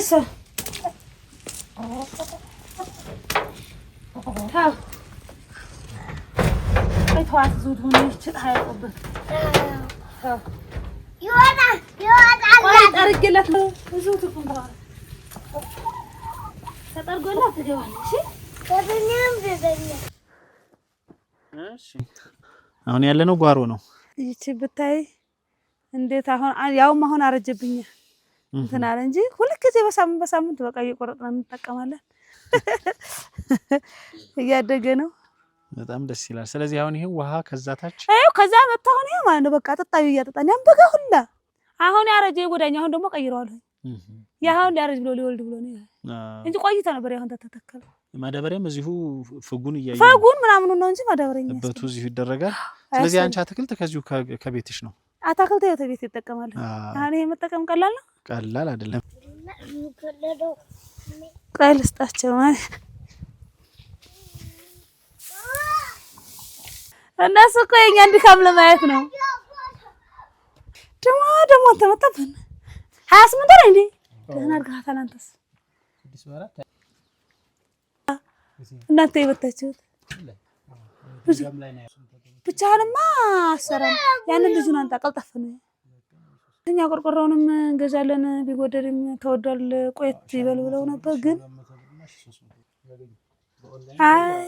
መልሰው ታው አይቷት ዙት ሆነ ይችላል አይቆበት ታው ይወጣል ወይ ጠርግለት ነው ዙት ሆነ ተጠርጎላት ትገባለሽ ከደኛም ደደኛ እሺ አሁን ያለነው ጓሮ ነው ይቺ ብታይ እንዴት አሁን አረጀብኝ እንትና አለ እንጂ ሁልጊዜ በሳምንት በቃ እየቆረጥን እንጠቀማለን እያደገ ነው በጣም ደስ ይላል ስለዚህ አሁን ይሄ ውሃ ከዛ ታች ከዛ መጣው ነው ማለት ነው በቃ ተጣዩ እያጠጣን ያንበጋ ሁላ አሁን ያረጀ ጎዳኛ አሁን ደግሞ ቀይረዋለሁ ያሁን ያረጅ ብሎ ሊወልድ ብሎ ነው እንጂ ቆይታ ነበር ያሁን ተተከለ ማዳበሪያም እዚሁ ፍጉን ምናምን ነው እንጂ ማዳበሪያ በቱ እዚሁ ይደረጋል ስለዚህ አንቺ አትክልት ከዚሁ ከቤትሽ ነው አታክልት ቤት ይተከማል አሁን ይሄ መጠቀም ቀላል ነው ቀላል አይደለም ቀልስጣቸው ማለት እነሱ እኮ የኛ እንዲካም ለማየት ነው ደሞ ተመጣጣን 28 ነው እንዴ ደህና አድርጋታል አንተስ እናንተ ይወጣችሁት ብቻህንማ አሰራም ያንን ልጁን አንተ ቀልጠፍ ነው እኛ ቆርቆሮውንም እንገዛለን ቢጎደልም ተወዷል ቆየት ይበል ብለው ነበር ግን አይ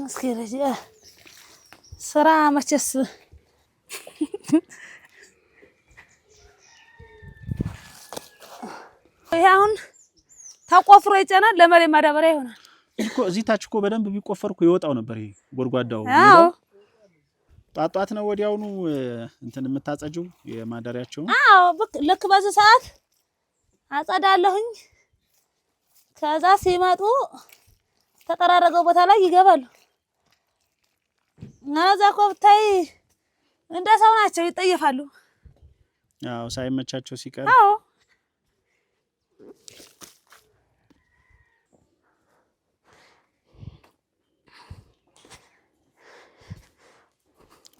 እስኪ ረጂ ስራ መቼስ አሁን ተቆፍሮ ይጨናል ለመሬት ማዳበሪያ ይሆናል እኮ እዚህ ታች እኮ በደንብ ቢቆፈርኩ ይወጣው ነበር ይሄ ጎርጓዳው ጣጣት ነው ወዲያውኑ እንትን የምታጸጂው የማዳሪያቸው ልክ በዚህ ሰዓት አጸዳለሁኝ ከዛ ሲመጡ ተጠራረገው ቦታ ላይ ይገባሉ ናዛ ኮብታይ እንደ ሰው ናቸው ይጠየፋሉ ሳይመቻቸው ሲቀር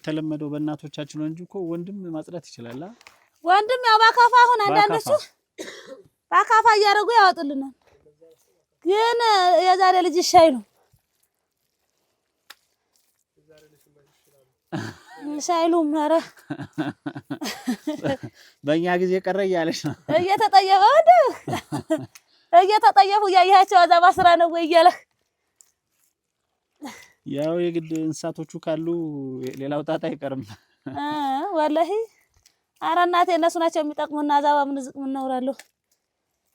ተለመደው በእናቶቻችን ነው እንጂ እኮ ወንድም ማጽዳት ይችላል ወንድም ያው ባካፋ አሁን አንዳንዶቹ ባካፋ እያደረጉ ያወጡልናል ግን የዛሬ ልጅ ሻይ ነው ሻይሉ ማራ በእኛ ጊዜ ቀረ ያለሽ ነው እየተጠየፉ ያያቸው አዛባ ስራ ነው ወይ ያለ ያው የግድ እንሳቶቹ ካሉ ሌላው ጣጣ አይቀርም ወላሂ አራናቴ እነሱ ናቸው የሚጠቅሙና አዛባ ምን ዝቅ ምን ነውራለሁ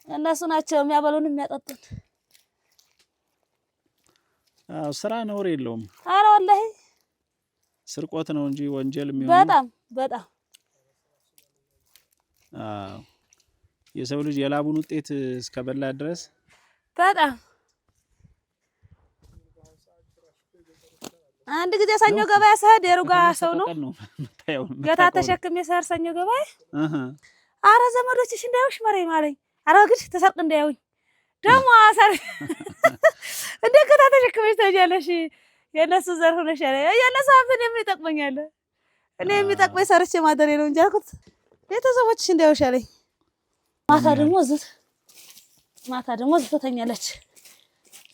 እነሱ ናቸው የሚያበሉን የሚያጠጡን ስራ ነውር የለውም አረ ወላሂ ስርቆት ነው እንጂ ወንጀል የሚሆነው በጣም የሰው ልጅ የላቡን ውጤት እስከበላ ድረስ በጣም አንድ ጊዜ ሰኞ ገበያ ሰድ የሩጋ ሰው ነው ገታ ተሸክም የሰር ሰኞ ገበያ አረ ዘመዶችሽ እንዳይውሽ መሬም አለኝ አረ ግድ ተሰርቅ እንዳይውኝ ደሞ አሰር እንደ ገታ ተሸክመሽ ተጃለሽ የነሱ ዘር ሆነሽ ያለ የነሱ አፍን የሚጠቅመኛል እኔ የሚጠቅመኝ ሰርቼ ማደሬ ነው እንጂ አልኩት ቤተሰቦችሽ እንዳይውሽ አለኝ ማታ ደግሞ ዝተኛለች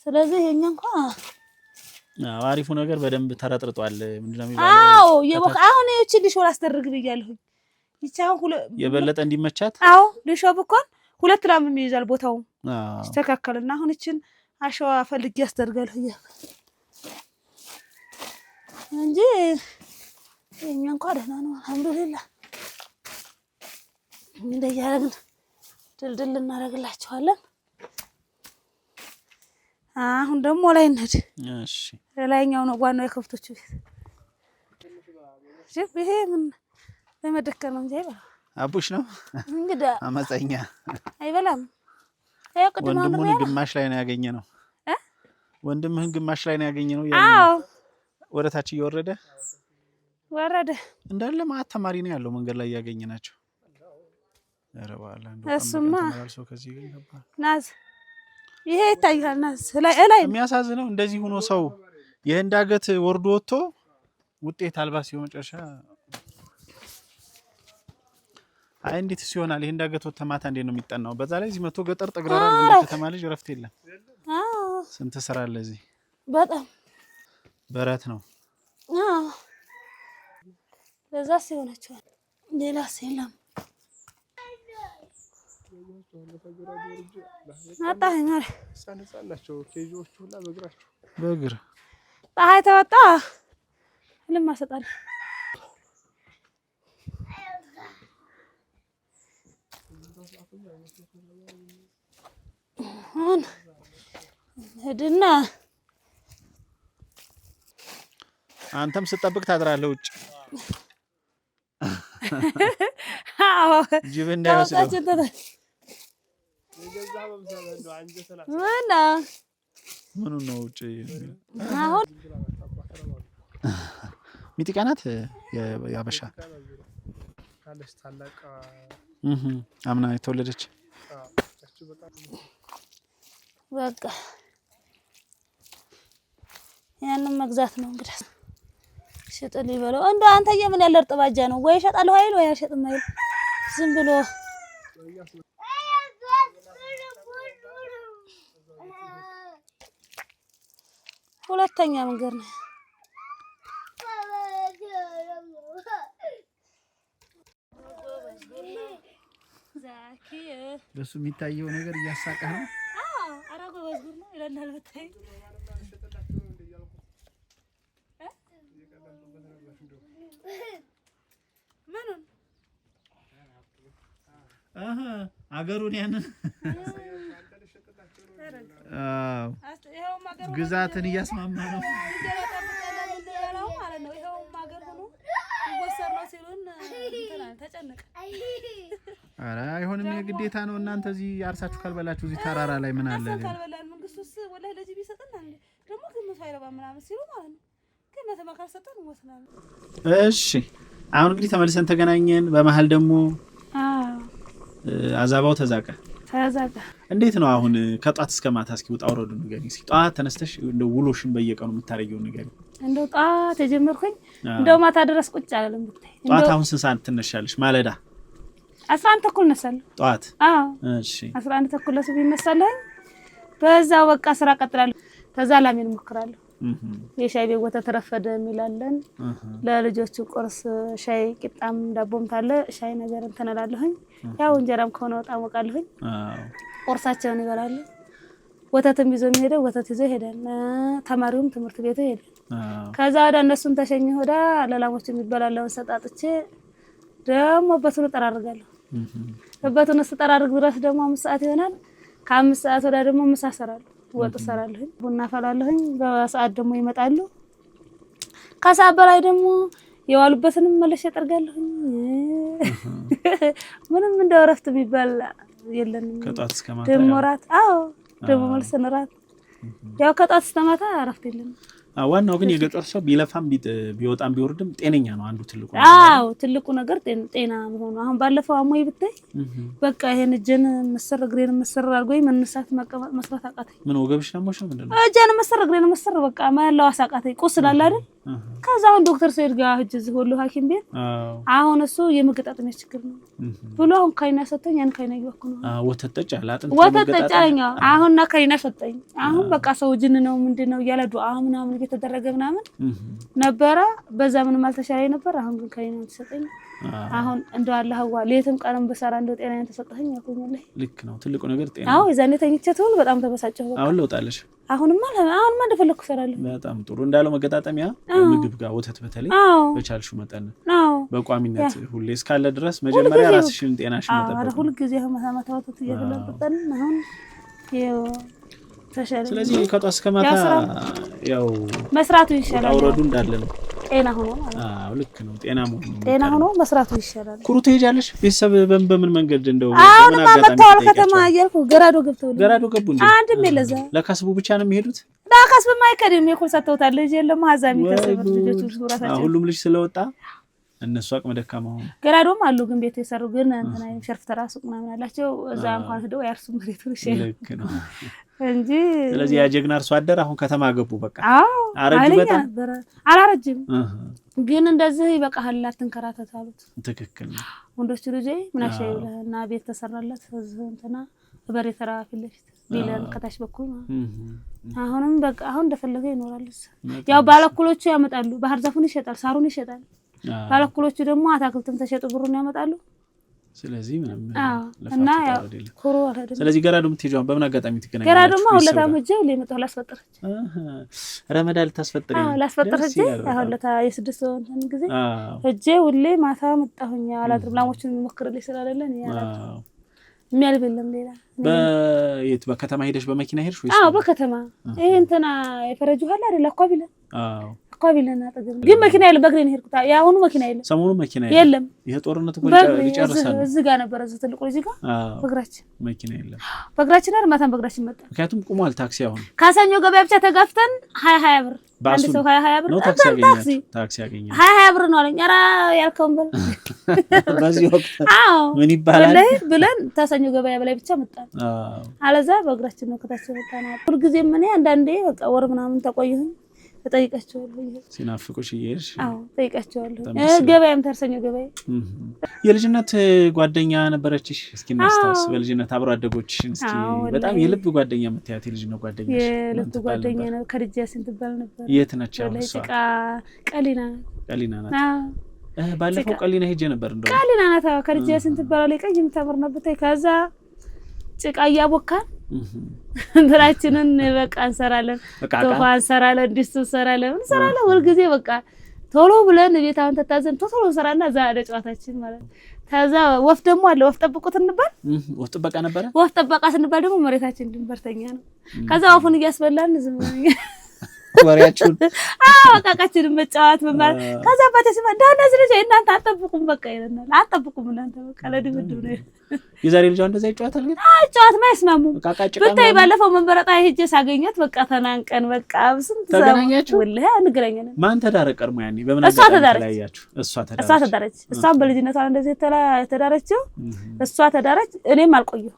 ስለዚህ የኛ እንኳን አሪፉ ነገር በደንብ ተረጥርጧል ምንድነው የሚባለው የቦካ አሁን እቺ ሊሾር አስደርግ ብያለሁ ይቻው የበለጠ እንዲመቻት ሊሾብ እንኳን ሁለት ላም ይይዛል ቦታው ተስተካከለና አሁን እቺን አሸዋ ፈልጊ ያስደርጋለሁ እንጂ የኛ እንኳን ደህና ነው አልሐምዱሊላህ እንደያረግን ድልድል እናረግላችኋለን አሁን ደግሞ ላይ እንሂድ እሺ ላይኛው ነው ዋናው የከፍቶቹ ቤት ይሄ ምን ለመደከር ነው እንጂ አይበላም አቡሽ ነው እንግዲህ አመፀኛ አይበላም ወንድሙን ግማሽ ላይ ነው ያገኘነው ወንድምህን ግማሽ ላይ ነው ያገኘነው ወረታች እየወረደ እንዳለ ማት ተማሪ ነው ያለው መንገድ ላይ ያገኘናቸው ያረባላ እንደው እሱማ ሰው ከዚህ ይገባ ናዝ ይሄ ይታያልና ላይ የሚያሳዝነው እንደዚህ ሆኖ ሰው የህንድ ዳገት ወርዶ ወጥቶ ውጤት አልባ ሲሆን ጨርሻ አይ እንዴት ሲሆናል? ይሄን ዳገት ወጥቶ ማታ እንዴት ነው የሚጠናው? በዛ ላይ እዚህ መቶ ገጠር ጠግራራ እንደ ከተማ ልጅ ረፍት የለም። ስንት ስራ አለ እዚህ። በጣም በረት ነው። ለዛ ሲሆነቻል ሌላ ሰላም አጣይ ማር ሳንሳላቸው ኬጆቹ ሁላ በእግራቸው በእግር ፀሐይ ተወጣ ለማሰጣል ሄድና አንተም ስጠብቅ ታድራለህ ውጭ። አዎ ጅብ እንዳይወስደው ምኑ ነው ውጭ? አሁን ሚጢቃ ናት ያበሻ አምና የተወለደች በቃ ያንን መግዛት ነው እንግዲህ ሽጥል ይበለው። እንደው አንተዬ ምን ያለ እርጥባጃ ነው ወይ እሸጣለሁ አይል ወይ አልሸጥም አይል ዝም ብሎ ሁለተኛ መንገድ ነው። በሱ የሚታየው ነገር እያሳቀህ ነው። አራጎ ወዝጉር ነው ይላል በታይ ምኑን አገሩን ያንን ግዛትን እያስማማ ነው ማለት ነው። ይሄው ማገር ሆኖ ወሰር ነው ሲሉን ተጨነቀ። ኧረ አይሆንም፣ የግዴታ ነው። እናንተ እዚህ አርሳችሁ ካልበላችሁ እዚህ ተራራ ላይ ምን አለ? ካልበላን መንግስቱስ ወላሂ ለዚህ ቢሰጥና ደግሞ ግምቱ አይረባ ምናምን ሲሉ ማለት ነው። ግን መተማካል ሰጠን ወስናል። እሺ አሁን እንግዲህ ተመልሰን ተገናኘን። በመሃል ደግሞ አዛባው ተዛቀ። እንዴት ነው አሁን ከጧት እስከ ማታ እስኪ ውጣ ወረዱ ንገሪኝ። እስኪ ጧት ተነስተሽ እንደው ውሎሽን በየቀኑ የምታረጊው ንገሪኝ። እንደው ጧት የጀመርኩኝ እንደው ማታ ድረስ ቁጭ አላለም ብታይ። ጧት አሁን ስንት ሰዓት ትነሻለሽ? ማለዳ 11 ተኩል እነሳለሁ ጧት። እሺ 11 ተኩል ለሱ ቢነሳለሁ። በዛው በቃ ስራ ቀጥላለሁ። ከዛ ላሜን እሞክራለሁ። የሻይ ቤት ወተት ረፈደ የሚላለን ለልጆቹ ቁርስ ሻይ ቂጣም ዳቦም ታለ ሻይ ነገር እንተናላለሁኝ። ያው እንጀራም ከሆነ ወጣ ሞቃለሁኝ። ቁርሳቸውን ይበላሉ። ወተትም ይዞ የሚሄደው ወተት ይዞ ይሄዳል። ተማሪውም ትምህርት ቤቱ ይሄዳል። ከዛ ወደ እነሱን ተሸኝ ወደ ለላሞች የሚበላለው ሰጣጥቼ ደግሞ በቱን ጠራርጋለሁ። በቱን ተጠራርግ ድረስ ደግሞ 5 ሰዓት ይሆናል። ከ5 ሰዓት ወደ ደግሞ ምሳ ሰራለሁ። ወጥ ሰራለሁ። ቡና ፈላለሁኝ። በሰዓት ደግሞ ይመጣሉ። ከሰዓት በላይ ደግሞ የዋሉበትን መልሼ እጠርጋለሁኝ። ምንም እንደው እረፍት የሚባል የለንም። ከጧት እስከ ማታ ደግሞ እራት ደግሞ መልሰን እራት ያው ከጧት እስከ ማታ እረፍት የለንም። ዋናው ግን የገጠር ሰው ቢለፋም ቢወጣም ቢወርድም ጤነኛ ነው። አንዱ ትልቁ ትልቁ ነገር ጤና መሆኑ። አሁን ባለፈው አሞይ ብታይ በቃ ይሄን እጄን መስር እግሬን መስር አድርጎኝ መነሳት መቀመጥ መስራት አቃተኝ። ምን ወገብሽ ደሞሽ ነው ምንድነው? እጄን መስር እግሬን መስር በቃ ማያለው አሳቃተኝ። ቁስል አለ አይደል? ከዛ አሁን ዶክተር ሰይድ ጋር ሂጅ እዚህ ሁሉ ሐኪም ቤት አሁን እሱ የመገጣጠሚያ ችግር ነው ብሎ አሁን ካይና ሰጠኝ። ያን ካይና ይወኩ ነው ወተት ጠጭ አላጥን ወተት ጠጫኛ አሁንና ካይና ሰጠኝ። አሁን በቃ ሰው ጅን ነው ምንድነው እያለ ዱዓ ምናምን እየተደረገ ምናምን ነበረ። በዛ ምንም አልተሻለኝ ነበር። አሁን ግን ካይና ተሰጠኝ። አሁን እንደው አላህዋ ሌትም ቀንም በሰራ እንደው ጤናዬን ተሰጠኝ ያቆምልኝ። ልክ ነው ትልቁ ነገር ጤና። አዎ የዛኔ ተኝቼ ተውል በጣም ተበሳጨሁ። በቃ አሁን ለውጣለሽ? አሁንማ እንደፈለኩ እሰራለሁ። በጣም ጥሩ እንዳለው መገጣጠሚያ ምግብ ጋር ወተት በተለይ በቻልሽው መጠን በቋሚነት ሁሌ እስካለ ድረስ መጀመሪያ ራስሽን ጤናሽን መጠበቅ። ሁሉ ጊዜ ማታ ወተት እየተለበጠን አሁን ይኸው ተሻለ። ስለዚህ ከጧት እስከ ማታ ያው መስራቱ ይሻላል። አውረዱ እንዳለ ነው ጤና ሆኖ ማለት ነው። ልክ ነው ጤና ሆኖ መስራቱ ይሻላል። ኩሩ ትሄጃለሽ? ቤተሰብ በምን መንገድ እንደው አሁን ማመጣው ከተማ እያልኩ ገራዶ ገቡ እንዴ? አንድም የለዛ ለካስቡ ብቻ ነው የሚሄዱት። ለካስቡ ማይከድም የኮል ሰተውታል። ልጅ የለም ሀዛሚ ከሰብ ልጆቹ ሱራታቸው ሁሉም ልጅ ስለወጣ እነሱ አቅመ ደካማ ሆነ ገራዶም አሉ ግን ቤት የሰሩ ግን እንትና ሸርፍ ተራሱ ምናምን አላቸው እዛ እንኳን ሄደው ያርሱ መሬቱን ይሸል ልክ ነው እንጂ ስለዚህ ያ ጀግና አርሶ አደር አሁን ከተማ ገቡ በቃ አረጁ በጣም አላረጅም ግን እንደዚህ ይበቃሃል አትንከራተት አሉት ትክክል ነው ወንዶች ልጅ ምን አሻይብለና ቤት ተሰራለት እንትና በሬ ተራ ፍለፊት ቢለን ከታች በኩል አሁንም በቃ አሁን እንደፈለገ ይኖራል ያው ባለኩሎቹ ያመጣሉ ባህር ዛፉን ይሸጣል ሳሩን ይሸጣል ባለኩሎቹ ደግሞ አታክልትም ተሸጡ ብሩን ያመጣሉ ስለዚህ ምንም እና ያው ኮሮ አይደለም ስለዚህ ገራዶ ምትሄጂው በምን አጋጣሚ ትገናኛለች ገራዶማ ሁለታም ሄጄ ለመጣው ላስፈጠረች ረመዳን ታስፈጠረኝ ላስፈጠረች አሁንለታ የስድስት ወንተን ጊዜ ሄጄ ሁሌ ማታ መጣሁኛ አላድርም ላሞችን መከረልኝ ስላለለን ያላችሁ የሚያልበለም ሌላ በየት በከተማ ሄደሽ በመኪና ሄድሽ ወይስ በከተማ ይሄ እንትና የፈረጁ ኋላ አይደል አቋቢለ አቋቢለና አጠገብ ግን መኪና የለም በእግሬ ሄድኩታ ያሁኑ መኪና የለም ሰሞኑ መኪና የለም ይሄ ጦርነት ሊጨርሳል እዚህ ጋር ነበር እዚህ ትልቁ እዚህ ጋር በእግራችን መኪና የለም በእግራችን አይደል ማታም በእግራችን መጣ ምክንያቱም ቁሟል ታክሲ አሁን ካሳኞ ገበያ ብቻ ተጋፍተን 20 ብር አንድ ሰው 20 ብር ነው ታክሲ ያገኛል 20 ብር ነው አለኝ ኧረ ያልከውን በል በዚህ ወቅት ምን ይባላል ብለን ታሳኞ ገበያ በላይ ብቻ መጣን አለዛ በእግራችን ነው ከታች መጣና ሁሉ ጊዜ ምን አንዳንዴ በቃ ወር ምናምን ተቆየሁኝ ተጠይቃቸዋለሁ ሲናፍቁሽ ይሄሽ ተጠይቃቸዋለሁ ገበያም ታርሰኞ ገበያ የልጅነት ጓደኛ ነበረችሽ እስኪ እናስታውስ በልጅነት አብሮ አደጎችሽን እስኪ በጣም የልብ ጓደኛ የምትያት የልጅነት ጓደኛሽ የልብ ጓደኛ ነው ከልጅ ያስን ትባል ነበር የት ነች አሁን እሷ ቀሊና ናት ባለፈው ቀሊና ሄጄ ነበር እንደው ቀሊና ናት ከልጅ ያስን ትባል ቀይ የምታምር ነበር ከዛ ጭቃ ያቦካን እንትራችንን በቃ እንሰራለን ቶፋ እንሰራለን ድስት እንሰራለን ሁሉ ጊዜ በቃ ቶሎ ብለን ቤታውን ተታዘን ቶሎ እንሰራና እዛ ጨዋታችን ማለት ከዛ ወፍ ደግሞ አለ ወፍ ጠብቁት እንባል ወፍ ጥበቃ ነበር ወፍ ጠበቃ ስንባል ደግሞ መሬታችን ድንበርተኛ ነው ከዛ ወፉን እያስበላን ዝም ወሬያችሁን አቃቃችን መጫወት ማለት ከዛ ባተስማ ዳና ዝልጅ እናንተ አጠብቁም በቃ ይለናል አጠብቁም እናንተ በቃ ለድብድብ ነው የዛሬ ልጅ እንደዛ ይጫወታል ግን ጫወት ማይስማሙ ብታይ ባለፈው መንበረጣ ሄጄ ሳገኛት በቃ ተናንቀን በቃ ስንት ተገናኛችሁ ወላሂ አንገናኛለን ማን ተዳረ ቀርሞ ያኔ በምን ተዳራያችሁ እሷ ተዳረች እሷም በልጅነቷ እንደዚህ ተዳረችው እሷ ተዳረች እኔም አልቆየሁ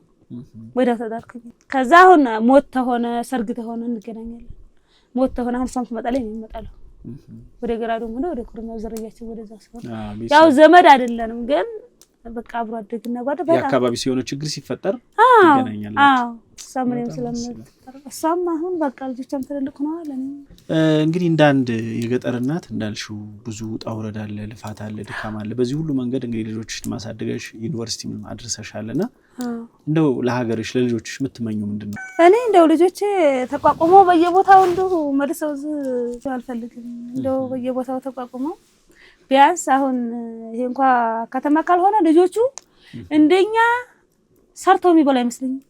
ወዲያው ተዳርኩኝ ከዛ አሁን ሞት ተሆነ ሰርግ ተሆነ እንገናኛለን ሞት ተሆነ አሁን እሷም ትመጣለች እኔም እመጣለሁ ወደ ገራዶም ሆነ ወደ ኩርማው ዘረያችን ወደዛ ሰው ያው ዘመድ አይደለንም ግን በቃ አብሮ አደግና ጓደኛ የአካባቢ ሲሆነ ችግር ሲፈጠር ይገናኛል ሳምኔም ስለምትፈጠር እሷም አሁን በቃ ልጆቿም ትልልቅ ሆነዋል እንግዲህ እንዳንድ የገጠር እናት እንዳልሽው ብዙ ጣውረድ አለ ልፋት አለ ድካም አለ በዚህ ሁሉ መንገድ እንግዲህ ልጆችሽን ማሳደገሽ ዩኒቨርሲቲም አድርሰሻልና እንደው ለሀገርሽ ለልጆችሽ የምትመኙ ምንድነው እኔ እንደው ልጆቼ ተቋቁመው በየቦታው እንደው መልሰው አልፈልግም እንደው በየቦታው ተቋቁመው ቢያንስ አሁን ይሄ እንኳን ከተማ ካልሆነ ልጆቹ እንደኛ ሰርተው የሚበላ አይመስልኝም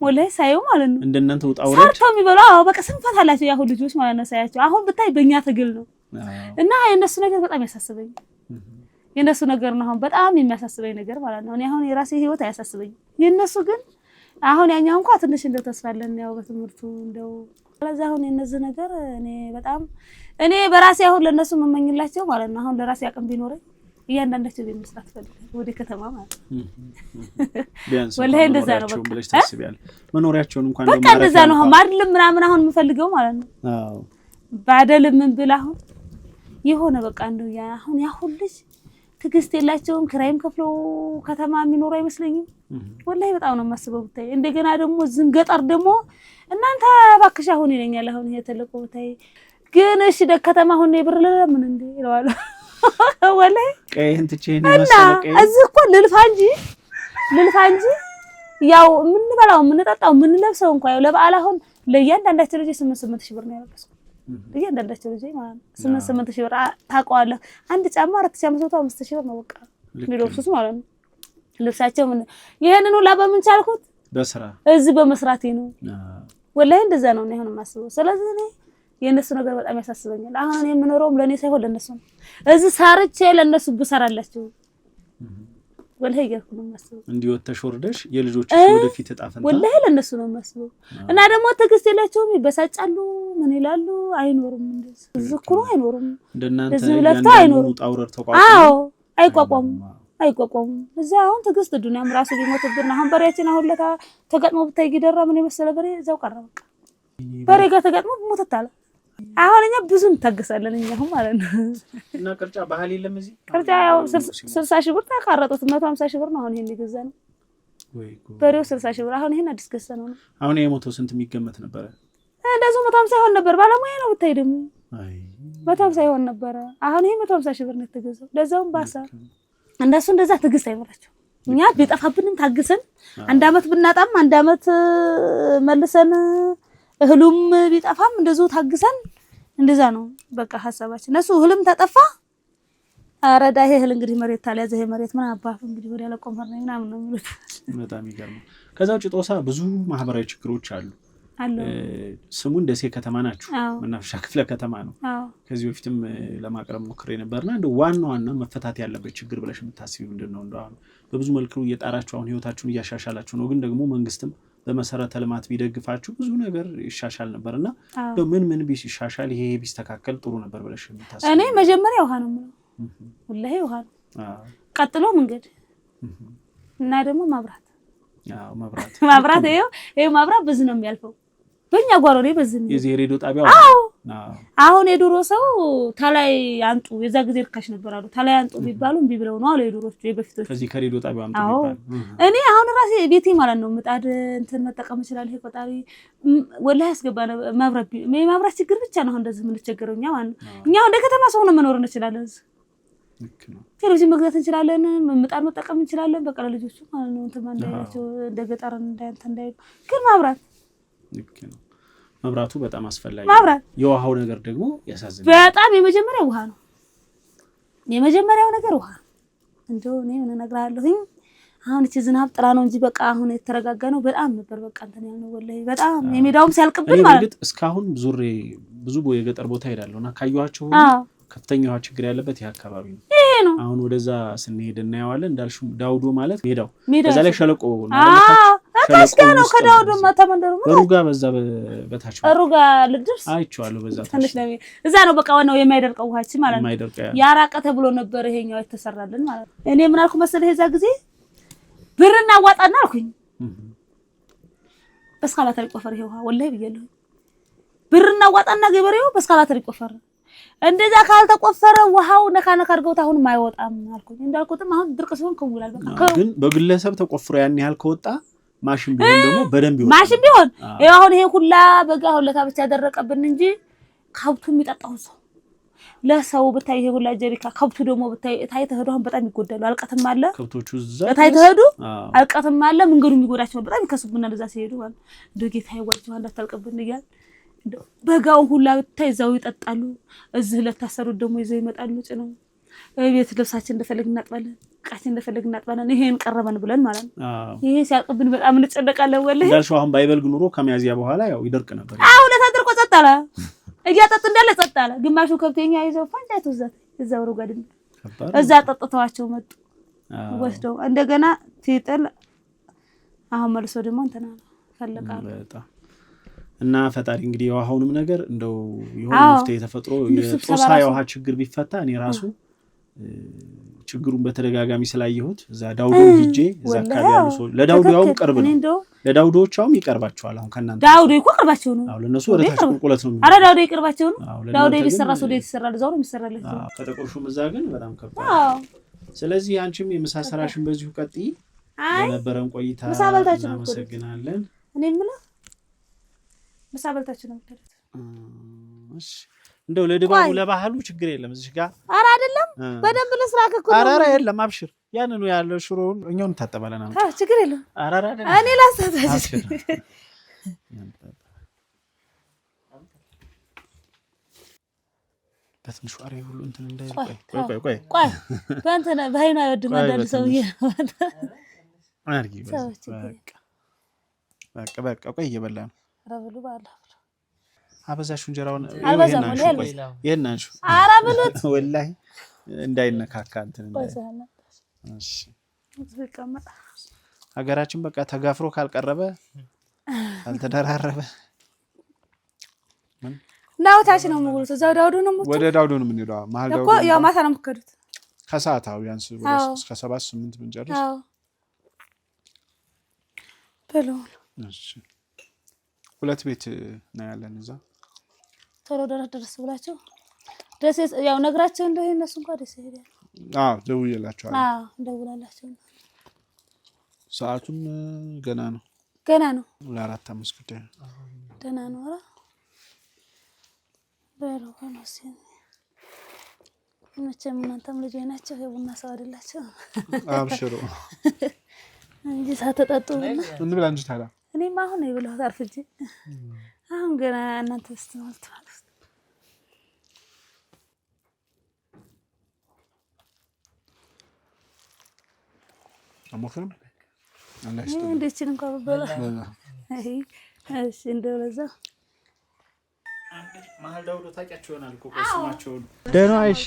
ወላሂ ሳይው ማለት ነው እንደናንተ ወጣው ሰርተው የሚበላ በቃ ስንፈት አላቸው ያሁን ልጆች ማለት ነው ሳያቸው አሁን ብታይ በእኛ ትግል ነው እና የነሱ ነገር በጣም ያሳስበኝ የነሱ ነገር ነው አሁን በጣም የሚያሳስበኝ ነገር ማለት ነው እኔ አሁን የራሴ ህይወት አያሳስበኝ የነሱ ግን አሁን ያኛው እንኳን ትንሽ እንደው ተስፋለን ያው በትምህርቱ እንደው ለዛ አሁን የነዚህ ነገር እኔ በጣም እኔ በራሴ አሁን ለነሱ መመኝላቸው ማለት ነው አሁን ለራሴ አቅም ቢኖረኝ እያንዳንዳቸው በመስራት ፈልጋለሁ ወደ ከተማ ማለት ቢያንስ ወላሂ እንደዛ ነው በቃ ብለሽ ታስቢያለሽ መኖሪያቸውን እንኳን በቃ እንደዛ ነው ማድልም ምናምን አሁን የምፈልገው ማለት ነው አዎ ባደልም ምን ብላ አሁን የሆነ በቃ እንደው ያ አሁን ያ ሁሉ ትግስት የላቸውም ክራይም ከፍለው ከተማ የሚኖር አይመስለኝም ወላሂ በጣም ነው የማስበው ብታይ እንደገና ደግሞ ዝም ገጠር ደግሞ እናንተ ባክሽ አሁን ይለኛል አሁን የተለቆ ብታይ ግን እሺ ከተማ አሁን የብር ለምን እንዴ ይላል ወላሂ ቀይን ትቼን መሰለቀ እዚህ እኮ ልልፋ እንጂ ያው ምን በላው ምን ተጣጣው ምን ለብሰው እንኳን ያው ለበዓል አሁን ለእያንዳንዳቸው ልጅ 8 ሺህ ብር ነው ያለበስኩ ለእያንዳንዳቸው ልጅ ማለት 8 ሺህ ብር ታውቀዋለህ አንድ ጫማ 4500 5 ሺህ ብር ነው በቃ የሚለብሱት ማለት ነው ልብሳቸው ምን ይሄንን ሁላ በምን ቻልኩት በስራ እዚህ በመስራቴ ነው ወላሂ እንደዛ ነው ነው የማስበው ስለዚህ እኔ የነሱ ነገር በጣም ያሳስበኛል አሁን የምኖረውም ለኔ ሳይሆን ለነሱ ነው እዚህ ሳርቼ ለነሱ ብሰራላችሁ ወላሂ እያልኩ ነው የማስበው። እንዲወተሽ ወርደሽ የልጆችሽ ወደፊት ተጣፈንታ ወላሂ ለነሱ ነው የማስበው። እና ደግሞ ትዕግስት የላቸውም፣ ይበሳጫሉ፣ ምን ይላሉ፣ አይኖርም እንደዚህ ዝኩሩ አይኖርም። እንደናንተ ለፍታ አይኖርም። ጣውረር አዎ አይቋቋሙም። እዛ አሁን ትዕግስት ዱንያም ራሱ ቢሞትብን አሁን በሬያችን አሁን ለታ ተገጥሞ ብታይ ጊደራ ምን የመሰለ በሬ እዛው ቀረ በቃ በሬ ጋር ተገጥሞ ሞተት አለ። አሁን እኛ ብዙ እንታገሳለን እኛ አሁን ማለት ነው። እና ቅርጫ ባህል የለም እዚህ ቅርጫ ያው 60,000 ብር ተካረጡት 150,000 ብር ነው አሁን ይሄን ይገዛ ነው ወይ በሬው 60,000 ብር አሁን ይሄን አዲስ ገዛ ነው። አሁን የሞተው ስንት የሚገመት ነበር? እንደዚህ 150 ይሆን ነበር ባለሙያ ነው ብታይ ደግሞ 150 ይሆን ነበር። አሁን ይሄ 150,000 ብር ነው የተገዛው። ለዛውም ባሳ እንደሱ እንደዛ ትዕግስት አይመራቸው። እኛ ቢጠፋብንም ታግሰን አንድ አመት ብናጣም አንድ አመት መልሰን እህሉም ቢጠፋም እንደዚሁ ታግሰን እንደዛ ነው በቃ ሐሳባችን። እነሱ እህልም ተጠፋ አረዳ ይሄ እህል እንግዲህ መሬት ታለያዘ ይሄ መሬት ምን አባቱ እንግዲህ ወዲያ ለቆምፈር ነው ምናምን ነው የሚሉት። በጣም ይገርም። ከዛ ውጭ ጦሳ ብዙ ማህበራዊ ችግሮች አሉ። ስሙን ደሴ ከተማ ናችሁ፣ መናፈሻ ክፍለ ከተማ ነው። ከዚህ በፊትም ለማቅረብ ሞክሬ ነበርና እንደ ዋና መፈታት ያለበት ችግር ብለሽ የምታስቢው ምንድነው? እንደው አሁን በብዙ መልኩ እየጣራችሁ አሁን ህይወታችሁን እያሻሻላችሁ ነው፣ ግን ደግሞ መንግስትም በመሰረተ ልማት ቢደግፋችሁ ብዙ ነገር ይሻሻል ነበርና እንደው ምን ቢሻሻል ይሄ ቢስተካከል ጥሩ ነበር ብለሽ የምታስቢው? እኔ መጀመሪያ ውሃ ነው የምለው፣ ወላሂ ውሃ ነው። ቀጥሎ መንገድ እና ደግሞ መብራት። መብራት ይሄ መብራት ብዙ ነው የሚያልፈው በእኛ ጓሮ ላይ በዝም የዚህ ሬዲዮ ጣቢያው አሁን የድሮ ሰው ታላይ አንጡ የዛ ጊዜ ርካሽ ነበር አሉ። ታላይ አንጡ ቢባሉ እንቢ ብለው ነው አሉ የድሮቹ የበፊቶቹ። ከዚህ ከሬዲዮ ጣቢያው አንጡ ቢባሉ እኔ አሁን ራሴ ቤቴ ማለት ነው ምጣድ እንትን መጠቀም ይችላል። ይሄ ቆጣሪ ወላሂ ያስገባና መብራት ችግር ብቻ ነው እንደዚህ ምን ተቸገረው እኛ ማለት ነው። እኛ እንደ ከተማ ሰው ነው መኖር እንችላለን። ቴሌቪዥን መግዛት እንችላለን፣ ምጣድ መጠቀም እንችላለን። በቃ ለልጆቹ ማለት ነው እንትን እንዳይላቸው እንደ ገጠር እንዳይል ግን መብራት ነው። መብራቱ በጣም አስፈላጊ ነው። የውሃው ነገር ደግሞ ያሳዝናል በጣም። የመጀመሪያው ውሃ ነው። የመጀመሪያው ነገር ውሃ እንደው እኔ ምን እነግርሃለሁኝ አሁን እቺ ዝናብ ጥራ ነው እንጂ በቃ አሁን የተረጋጋ ነው። በጣም ነበር በቃ እንትን ያለው ወላሂ በጣም የሜዳውም ሲያልቅብን ማለት ነው። እስካሁን ዙሬ ብዙ የገጠር ቦታ ሄዳለሁና ካዩዋቸው ከፍተኛ ውሃ ችግር ያለበት ይሄ አካባቢ ነው። ይሄ ነው። አሁን ወደዛ ስንሄድ እናየዋለን። እንዳልሽው ዳውዶ ማለት ሜዳው በዛ ላይ ሸለቆ ነው። ታስጋ ነው ከዳውዶ ማተመንደሩ ሩጋ በዛ በታች ሩጋ ልድርስ አይቼዋለሁ። በዛ ትንሽ ነው እዛ ነው በቃ ዋናው የማይደርቀው ውሃችን ማለት ነው። ያራቀ ተብሎ ነበር ይሄኛው የተሰራልን ማለት ነው። እኔ ምን አልኩ መሰለህ የዛ ጊዜ ብርና አዋጣና አልኩኝ በስካላተር ይቆፈር ይሄ ውሃ ወላሂ ብያለሁ። ብርና አዋጣና ገበሬው በስካላተር ይቆፈር እንደዛ ካልተቆፈረ ውሃው ነካ አድርገውት አሁንም አይወጣም አልኩኝ። እንዳልኩትም አሁን ድርቅ ሲሆን ከውላል በቃ ግን በግለሰብ ተቆፍሮ ያን ያህል ከወጣ ማሽን ቢሆን ደግሞ በደንብ ይወጣል። ማሽን ቢሆን ይሄው አሁን ይሄ ሁላ በጋ ሁለታ ብቻ ያደረቀብን እንጂ ከብቱ የሚጠጣው ሰው ለሰው ብታይ ይሄ ሁላ ጀሪካ ከብቱ ደግሞ ብታይ ታይ ተሄዱ አሁን በጣም ይጎዳሉ። አልቀተም አለ ከብቶቹ እዛ ታይ ተሄዱ አልቀተም አለ መንገዱ የሚጎዳቸው በጣም ይከሱብና ለዛ ሲሄዱ ማለት እንደው ጌታ ይወርጅው እንዳታልቅብን ይያል በጋው ሁላ ብታይ እዛው ይጠጣሉ። እዚህ ለታሰሩት ደግሞ ይዘው ይመጣሉ ጭነው ቤት ልብሳችን እንደፈለግን እናጥባለን፣ ቃችን እንደፈለግን እናጥባለን። ይሄን ቀረበን ብለን ማለት ነው። ይሄ ሲያልቅብን በጣም እንጨነቃለን ወላሂ። እንዳልሽው አሁን ባይበልግ ኑሮ ከሚያዚያ በኋላ ያው ይደርቅ ነበር። አዎ ለታደርቆ ጸጥ አለ፣ እያጠጡ እንዳለ ጸጥ አለ። ግማሹ ከብተኛ ይዘው ፈንጫቱ እዛው ሩጋድን እዛ ጠጥተዋቸው መጡ ወስደው እንደገና ሲጥል አሁን መልሶ ደግሞ እንትና ፈለቃሉ በጣም እና ፈጣሪ እንግዲህ የውሃውንም ነገር እንደው ይሁን መፍትሄ ተፈጥሮ የጦሳ የውሃ ችግር ቢፈታ እኔ ራሱ ችግሩን በተደጋጋሚ ስላየሁት እዛ ዳውዶ ሂጄ እዛ አካባቢ ያሉ ሰው ለዳውዶውም ቅርብ ነው። ለዳውዶዎቻውም ይቀርባቸዋል። አሁን ከናንተ ዳውዶ ይቆርባቸው ነው። አዎ ለነሱ ወደታች ቁልቁለት ነው። አረ ዳውዶ ይቀርባቸው ነው። ዳውዶ ቢሰራ ሰው ዴት ይሰራል ዛው ነው የሚሰራለት። ከተቆርሹም እዛ ግን በጣም ከባድ። ስለዚህ አንቺም የመሳሰራሽን በዚሁ ቀጥይ። ለነበረን ቆይታ እናመሰግናለን። እኔ የምለው ምሳ በልታችሁ ነው የምትሄዱት? እሺ እንደው ለድባቡ ለባህሉ ችግር የለም እዚህ ጋር። ኧረ አይደለም በደንብ ለስራ ከኩል። ኧረ የለም አብሽር። ያንኑ ያለው ሽሮውን እኛው እንታጠባለን። አዎ ችግር የለም። ኧረ አይደለም እኔ ላሳታች በትንሹ አሬ ሁሉ እንትን እንዳይል ቆይ በእንትን በአይኑ አይወድም አንዳንድ ሰውዬ አርጊ በቃ ቆይ እየበላ ነው። ረብሉ ባላ አበዛሽ እንጀራውን የናንሹ ኧረ ብሉት ወላሂ እንዳይነካካ እንትን እሺ ዝቀመጣ ሀገራችን በቃ ተጋፍሮ ካልቀረበ አልተደራረበ ናውታች ነው ሙሉት እዛው ዳውዶ ነው ሙሉት ወደ ዳውዶ ነው የምንሄደው ማል ዳውዶ እኮ ያው ማታ ነው የምትከዱት ከሰዓታው ያንስ እስከ 7-8 ብንጨርስ በለው እሺ ሁለት ቤት ነው ያለን እዛ ቶሎ ደረስ ብላችሁ ደስ ያው ነግራቸው እንደሆነ እነሱ እንኳን ደስ ይላል ደውዬላቸዋለሁ ደውላላችሁ ሰዓቱም ገና ነው ለ4-5 ጉዳይ ገና ነው አረ በለው ከነሱ መቼም እናንተም ልጅ ናቸው የቡና ሰው አይደላችሁ አብሽሩ እንጂ ሳትጠጡ እንብላ እንጂ ታላ እኔማ አሁን ይብለው ታርፍጂ አሁን ገና እናንተ ስትማልት ማለት አሞክም እንደችን እንኳን በበላ እሺ እንደለዛ ማል ዳውዶ ታውቂያቸው ይሆናል እኮ ቆስማቸው ደህና እሺ